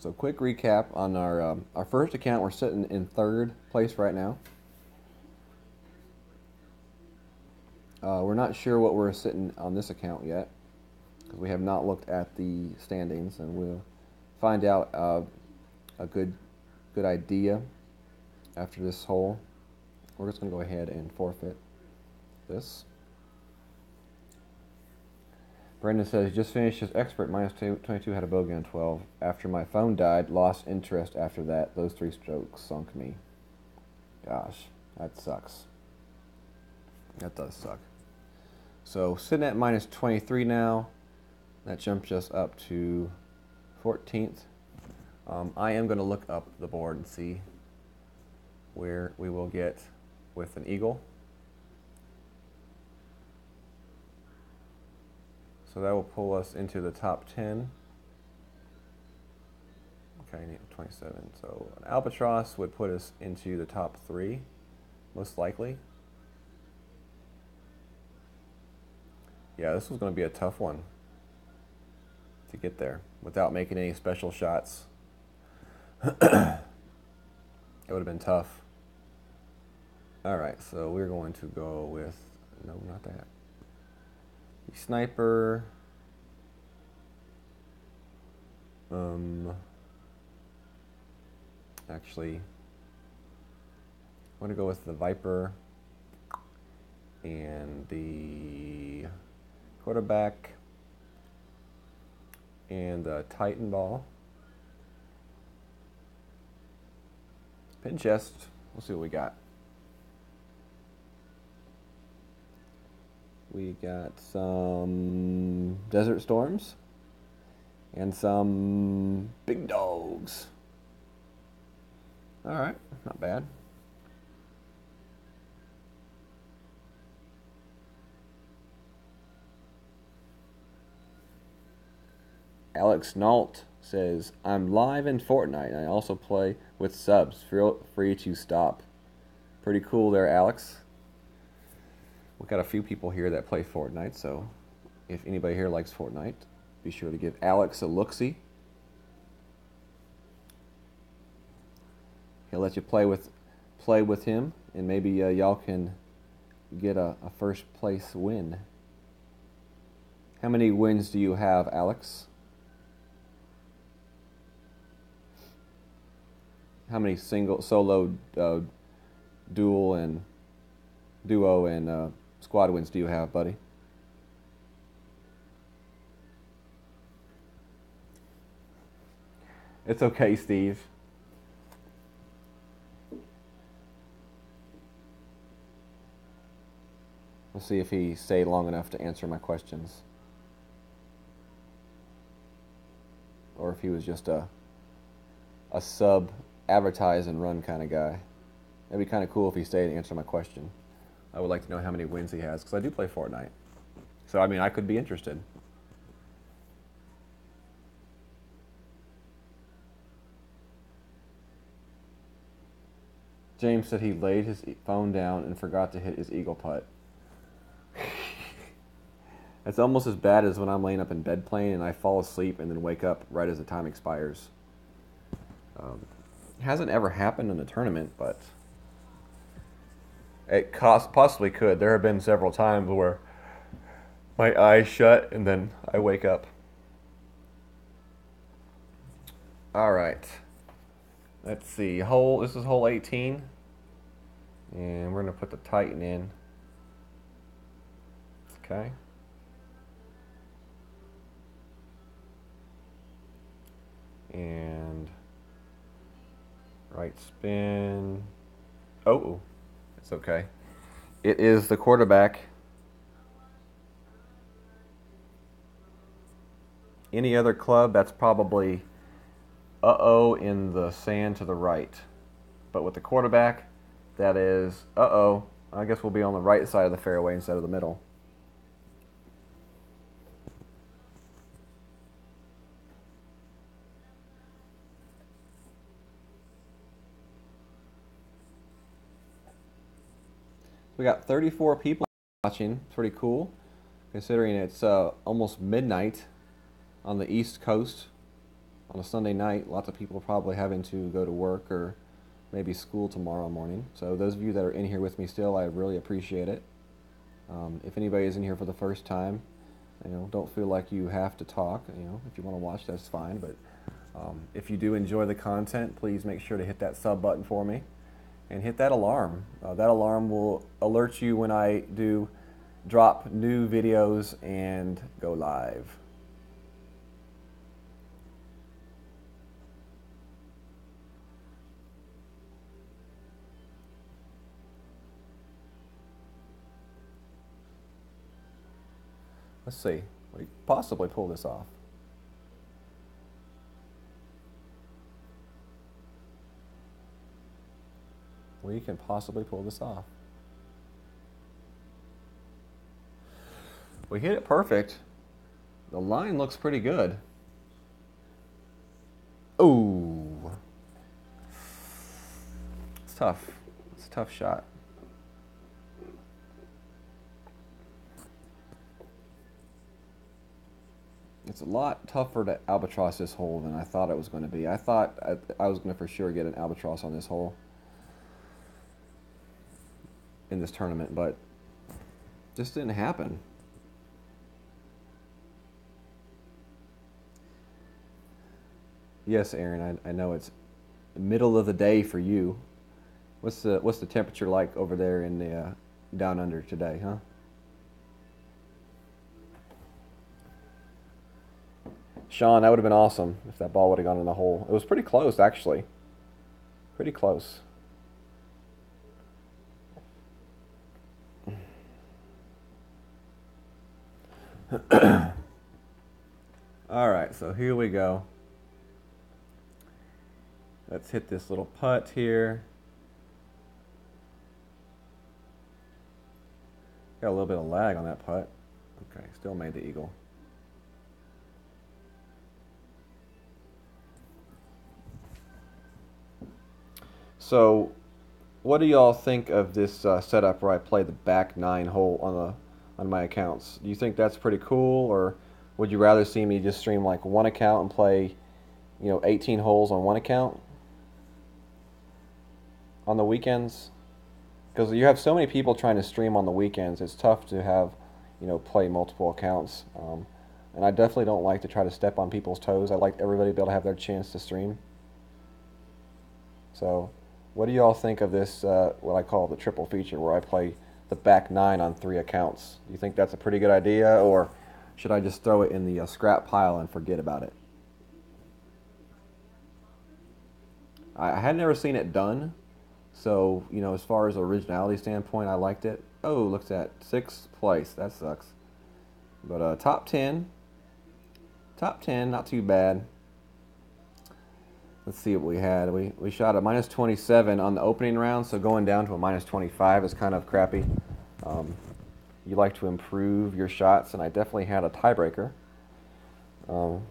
So quick recap on our first account. We're sitting in 3rd place right now. We're not sure what we're sitting on this account yet because we have not looked at the standings, and we'll find out a good idea after this hole. We're just going to go ahead and forfeit this. Brendan says, just finished his expert minus 22, had a bogey on 12. After my phone died, lost interest after that. Those 3 strokes sunk me. Gosh, that sucks. That does suck. So sitting at minus 23 now. That jumps us up to 14th. I am going to look up the board and see where we will get with an eagle. So that will pull us into the top 10. Okay, 27. So an albatross would put us into the top 3, most likely. Yeah, this was going to be a tough one to get there without making any special shots. It would have been tough. All right, so we're going to go with, no, not that. The sniper. Actually, I'm going to go with the Viper and the quarterback and the Titan ball. Pin chest. We'll see what we got. We got some Desert Storms and some Big Dogs. All right, not bad. Alex Nault says, I'm live in Fortnite. I also play with subs. Feel free to stop. Pretty cool there, Alex. We've got a few people here that play Fortnite, so if anybody here likes Fortnite, be sure to give Alex a look-see. He'll let you play with him, and maybe y'all can get a first place win. How many wins do you have, Alex? How many solo, duo, and squad wins do you have, buddy? It's okay, Steve. We'll see if he stayed long enough to answer my questions. Or if he was just a sub, advertise and run kind of guy. That'd be kind of cool if he stayed and answered my question. I would like to know how many wins he has, because I do play Fortnite. So, I mean, I could be interested. James said he laid his phone down and forgot to hit his eagle putt. It's almost as bad as when I'm laying up in bed playing and I fall asleep and then wake up right as the time expires. It hasn't ever happened in a tournament, but it possibly could. There have been several times where my eyes shut and then I wake up. All right. Let's see. This is hole 18. And we're going to put the Titan in. Okay. And right spin. Oh, it's okay. It is the quarterback. Any other club, that's probably in the sand to the right. But with the quarterback, that is I guess we'll be on the right side of the fairway instead of the middle. We got 34 people watching. It's pretty cool, considering it's almost midnight on the East Coast on a Sunday night. Lots of people are probably having to go to work or maybe school tomorrow morning. So those of you that are in here with me still, I really appreciate it. If anybody is in here for the first time, don't feel like you have to talk. If you want to watch, that's fine. But if you do enjoy the content, please make sure to hit that sub button for me. And hit that alarm. That alarm will alert you when I do drop new videos and go live. Let's see. We could possibly pull this off. We can possibly pull this off. We hit it perfect. The line looks pretty good. Ooh. It's tough. It's a tough shot. It's a lot tougher to albatross this hole than I thought it was going to be. I thought I was going to for sure get an albatross on this hole in this tournament, but this didn't happen. Yes, Aaron, I know it's the middle of the day for you. What's the temperature like over there in the down under today, huh? Sean, that would have been awesome if that ball would have gone in the hole. It was pretty close, actually. Pretty close. All right, so here we go. Let's hit this little putt here. Got a little bit of lag on that putt. Okay, still made the eagle. So what do y'all think of this setup where I play the back 9 hole on my accounts? Do you think that's pretty cool, or would you rather see me just stream like one account and play, 18 holes on one account on the weekends? Because you have so many people trying to stream on the weekends, it's tough to have, play multiple accounts. And I definitely don't like to try to step on people's toes. I like everybody to be able to have their chance to stream. So, what do you all think of this, what I call the triple feature, where I play the back 9 on 3 accounts? Do you think that's a pretty good idea, or should I just throw it in the scrap pile and forget about it? I had never seen it done, so, as far as originality standpoint, I liked it. Oh, looks at 6th place. That sucks. But top 10, not too bad. Let's see what we had. We shot a minus 27 on the opening round, so going down to a minus 25 is kind of crappy. You like to improve your shots, and I definitely had a tiebreaker.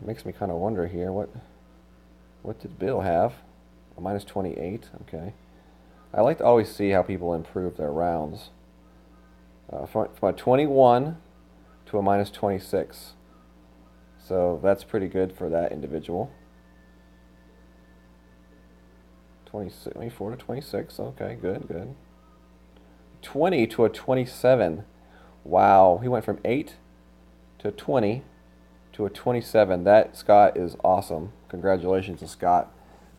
Makes me kind of wonder here, what did Bill have? A minus 28, okay. I like to always see how people improve their rounds. From a 21 to a minus 26. So that's pretty good for that individual. 24 to 26, okay, good. 20 to a 27. Wow, he went from 8 to 20 to a 27. That, Scott, is awesome. Congratulations to Scott.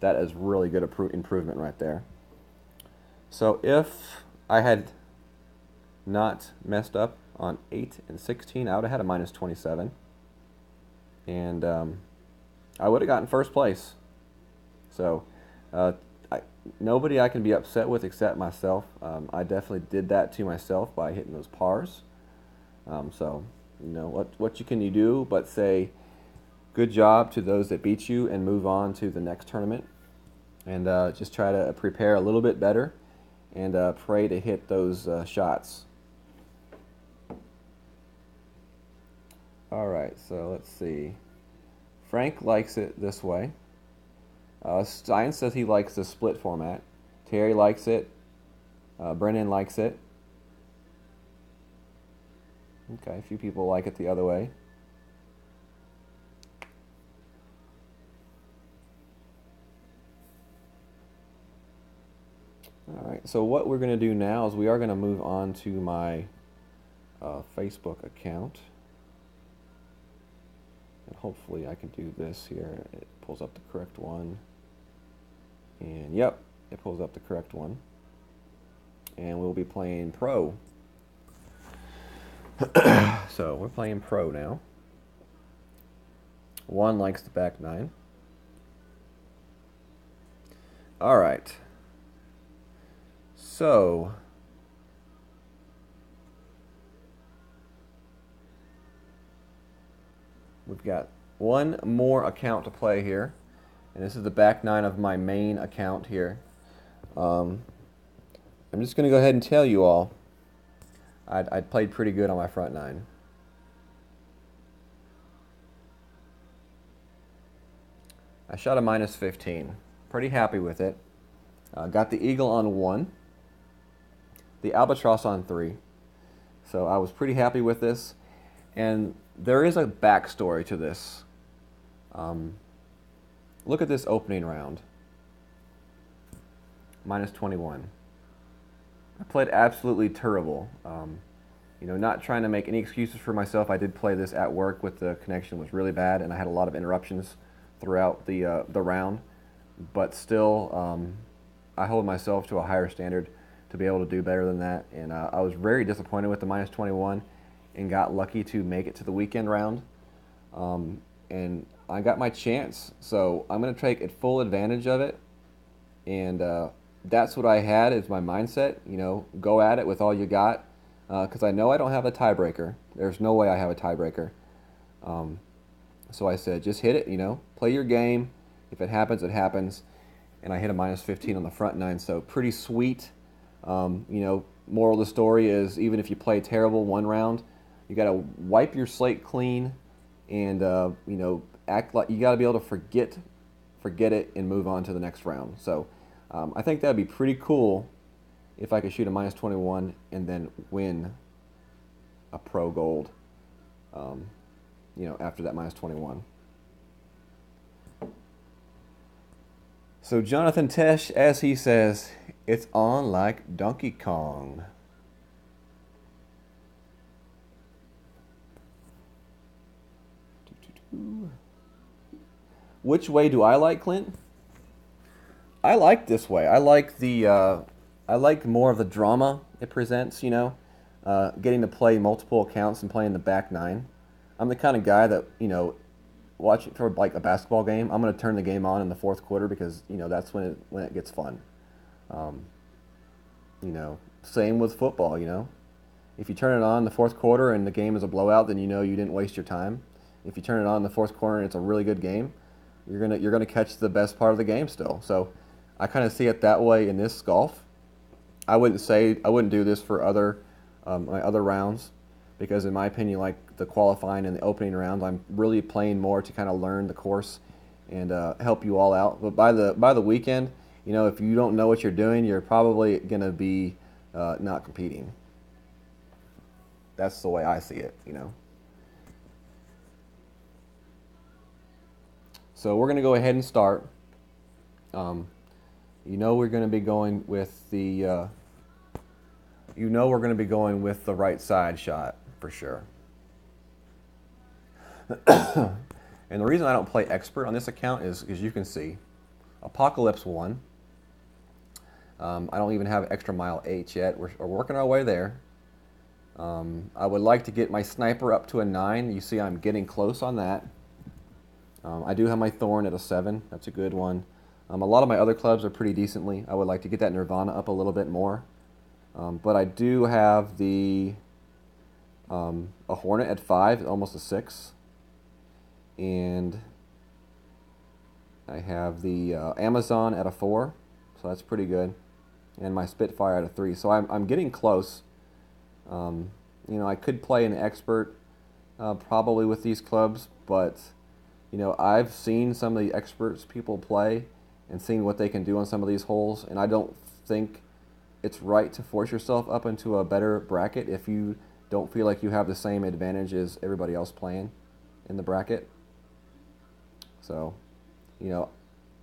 That is really good improvement right there. So if I had not messed up on 8 and 16, I would have had a minus 27. And I would have gotten first place. So nobody I can be upset with except myself. I definitely did that to myself by hitting those pars. So, what can you do but say good job to those that beat you and move on to the next tournament. And just try to prepare a little bit better and pray to hit those shots. All right, so let's see. Frank likes it this way. Stein says he likes the split format. Terry likes it. Brennan likes it. Okay, a few people like it the other way. All right, so what we're going to do now is we are going to move on to my Facebook account. And hopefully I can do this here. It pulls up the correct one. And yep, it pulls up the correct one. And we'll be playing Pro. So we're playing Pro now. One likes the back 9. All right. So we've got one more account to play here, and this is the back 9 of my main account here. I'm just going to go ahead and tell you all, I played pretty good on my front 9. I shot a minus 15. Pretty happy with it. Got the Eagle on 1, the Albatross on 3. So I was pretty happy with this. And there is a backstory to this. Look at this opening round. Minus 21. I played absolutely terrible. Not trying to make any excuses for myself. I did play this at work with the connection was really bad, and I had a lot of interruptions throughout the round. But still, I hold myself to a higher standard to be able to do better than that. And I was very disappointed with the minus 21 and got lucky to make it to the weekend round. And I got my chance. So I'm going to take full advantage of it. And that's what I had is my mindset. Go at it with all you got. Because I know I don't have a tiebreaker. There's no way I have a tiebreaker. So I said, just hit it, play your game. If it happens, it happens. And I hit a minus 15 on the front 9, so pretty sweet. Moral of the story is even if you play terrible one round, you got to wipe your slate clean and, act like you got to be able to forget it and move on to the next round. So I think that'd be pretty cool if I could shoot a minus 21 and then win a pro gold, after that minus 21. So Jonathan Tesh, as he says, it's on like Donkey Kong. Which way do I like, Clint? I like this way. I like more of the drama it presents. Getting to play multiple accounts and playing the back nine. I'm the kind of guy that watching for like a basketball game. I'm gonna turn the game on in the fourth quarter because that's when it gets fun. Um, Same with football. If you turn it on in the fourth quarter and the game is a blowout, then you didn't waste your time. If you turn it on in the fourth quarter and it's a really good game, you're gonna catch the best part of the game still. So I kind of see it that way in this golf. I wouldn't do this for my other rounds because in my opinion, like the qualifying and the opening rounds, I'm really playing more to kind of learn the course and help you all out. But by the weekend, if you don't know what you're doing, you're probably gonna be not competing. That's the way I see it. So we're gonna go ahead and start. We're going to be going with the right side shot for sure. And the reason I don't play expert on this account is because you can see Apocalypse 1. I don't even have extra mile H yet. We're working our way there. I would like to get my sniper up to a 9. You see I'm getting close on that. I do have my Thorn at a 7. That's a good one. A lot of my other clubs are pretty decently. I would like to get that Nirvana up a little bit more. But I do have a Hornet at 5, almost a 6. And I have the Amazon at a 4, so that's pretty good. And my Spitfire at a 3. So I'm getting close. I could play an expert probably with these clubs, but I've seen some of the experts people play and seeing what they can do on some of these holes, and I don't think it's right to force yourself up into a better bracket if you don't feel like you have the same advantage as everybody else playing in the bracket. So,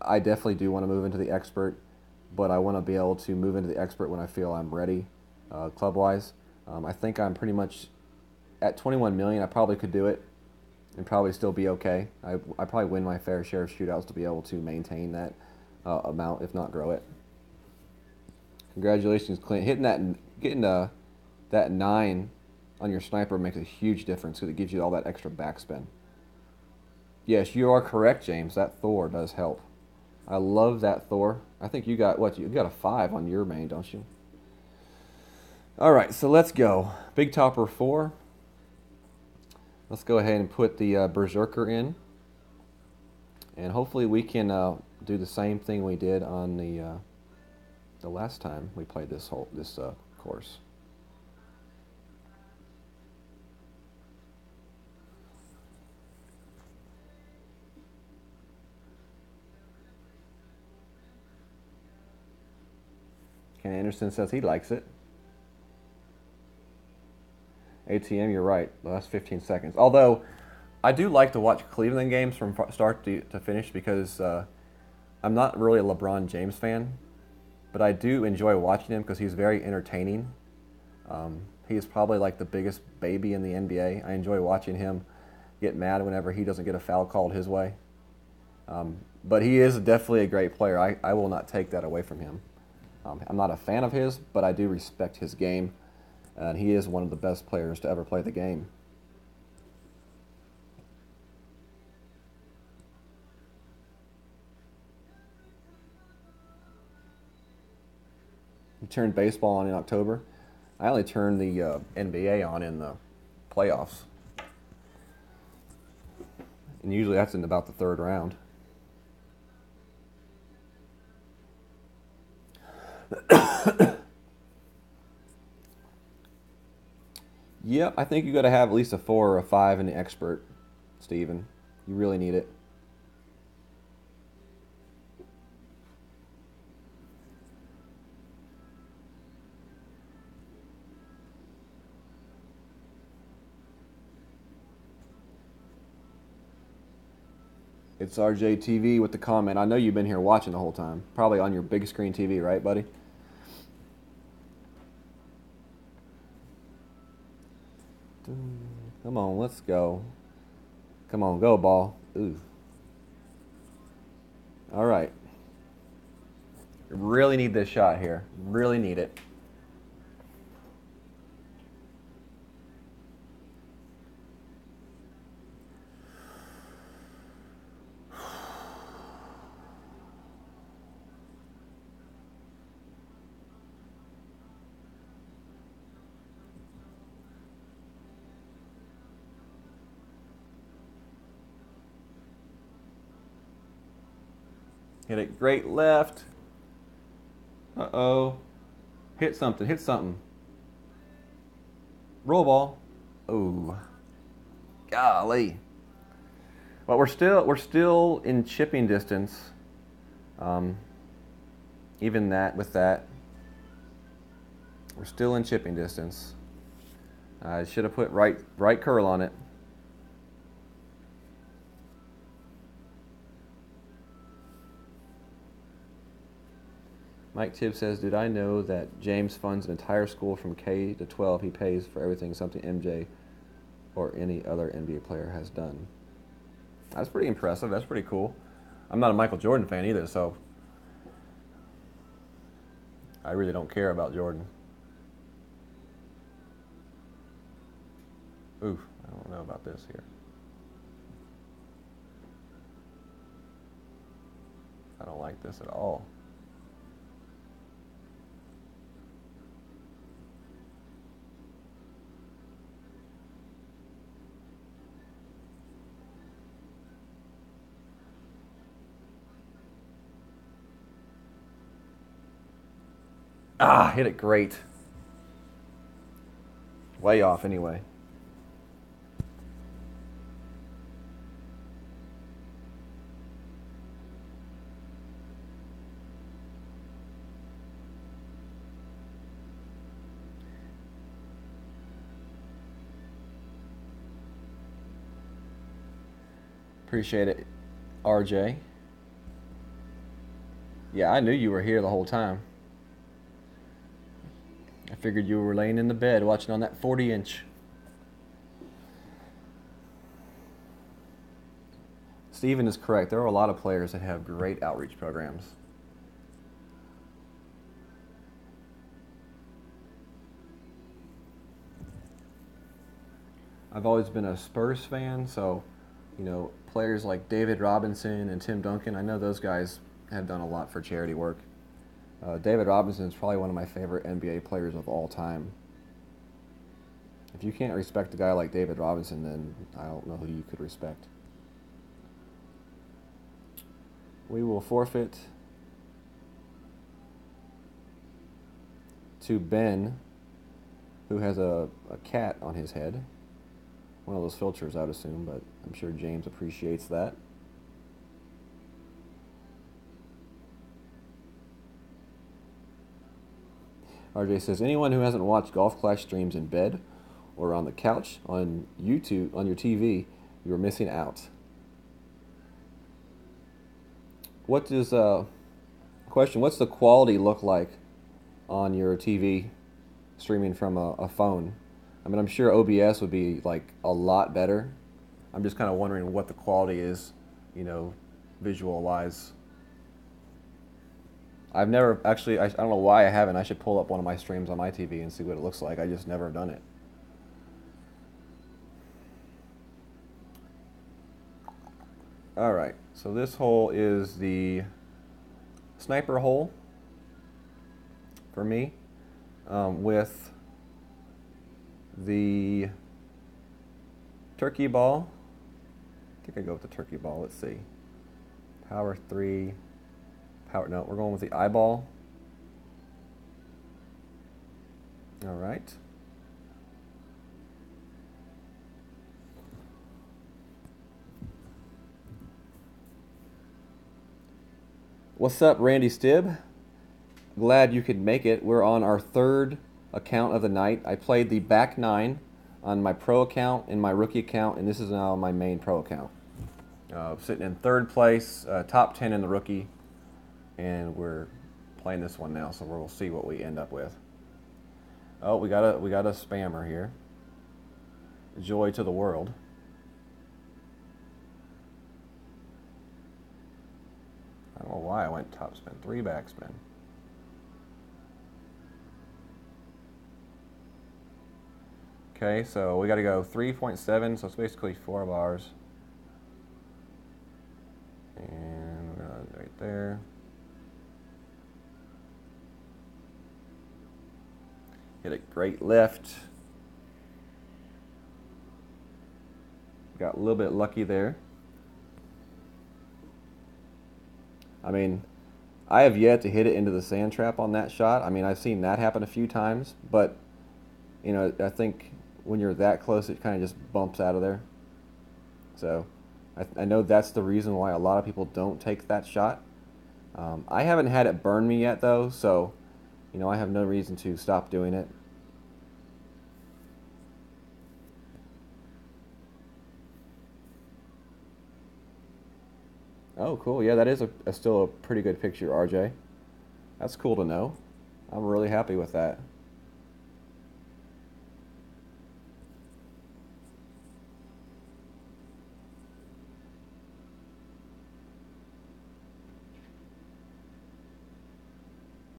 I definitely do want to move into the expert, but I want to be able to move into the expert when I feel I'm ready, club-wise. I think I'm pretty much at 21 million. I probably could do it and probably still be okay. I probably win my fair share of shootouts to be able to maintain that amount, if not grow it. Congratulations, Clint. Getting that 9 on your sniper makes a huge difference because it gives you all that extra backspin. Yes, you are correct, James. That Thor does help. I love that Thor. I think you got what? You got a 5 on your main, don't you? All right, so let's go. Big Topper 4. Let's go ahead and put the Berserker in. And hopefully we can do the same thing we did on the last time we played this course. Ken Anderson says he likes it. ATM, you're right. The last 15 seconds. Although, I do like to watch Cleveland games from start to finish because I'm not really a LeBron James fan, but I do enjoy watching him because he's very entertaining. He's probably like the biggest baby in the NBA. I enjoy watching him get mad whenever he doesn't get a foul called his way. But he is definitely a great player. I will not take that away from him. I'm not a fan of his, but I do respect his game. And he is one of the best players to ever play the game. You turned baseball on in October. I only turned the NBA on in the playoffs. And usually that's in about the third round. Yep, I think you got to have at least a 4 or a 5 in the expert, Steven. You really need it. It's RJ TV with the comment. I know you've been here watching the whole time. Probably on your big screen TV, right, buddy? Come on, let's go. Come on, go, ball. Ooh. All right. Really need this shot here. Really need it. Hit it great left. Uh-oh. Hit something. Hit something. Roll ball. Ooh. Golly. But we're still in chipping distance. Even that with that. We're still in chipping distance. I should have put right curl on it. Mike Tibbs says, did I know that James funds an entire school from K to 12? He pays for everything, something MJ or any other NBA player has done. That's pretty impressive. That's pretty cool. I'm not a Michael Jordan fan either, so I really don't care about Jordan. Oof, I don't know about this here. I don't like this at all. Ah, hit it great. Way off anyway. Appreciate it, RJ. Yeah, I knew you were here the whole time. I figured you were laying in the bed watching on that 40-inch. Steven is correct. There are a lot of players that have great outreach programs. I've always been a Spurs fan, so, you know, players like David Robinson and Tim Duncan, I know those guys have done a lot for charity work. David Robinson is probably one of my favorite NBA players of all time. If you can't respect a guy like David Robinson, then I don't know who you could respect. We will forfeit to Ben, who has a cat on his head. One of those filters, I would assume, but I'm sure James appreciates that. RJ says, anyone who hasn't watched Golf Clash streams in bed or on the couch on YouTube, on your TV, you're missing out. What does, question, what's the quality look like on your TV streaming from a phone? I mean, I'm sure OBS would be like a lot better. I'm just kind of wondering what the quality is, you know, visual-wise. I've never actually, I don't know why I haven't. I should pull up one of my streams on my TV and see what it looks like. I just never have done it. All right, so this hole is the sniper hole for me, with the turkey ball. I think I go with the turkey ball. Let's see. Power 3. No, we're going with the eyeball. All right. What's up, Randy Stibb? Glad you could make it. We're on our third account of the night. I played the back 9 on my pro account and my rookie account, and this is now my main pro account. Sitting in third place, top 10 in the rookie, and we're playing this one now, so we'll see what we end up with. Oh, we got a spammer here. Joy to the world. I don't know why I went top spin. 3 backspin. Okay, so we got to go 3.7, so it's basically 4 bars. And right there. Hit a great lift. Got a little bit lucky there. I mean, I have yet to hit it into the sand trap on that shot. I mean, I've seen that happen a few times, but you know, I think when you're that close, it kind of just bumps out of there. So I know that's the reason why a lot of people don't take that shot. I haven't had it burn me yet, though, so you know, I have no reason to stop doing it. Oh, cool. Yeah, that is still a pretty good picture, RJ. That's cool to know. I'm really happy with that.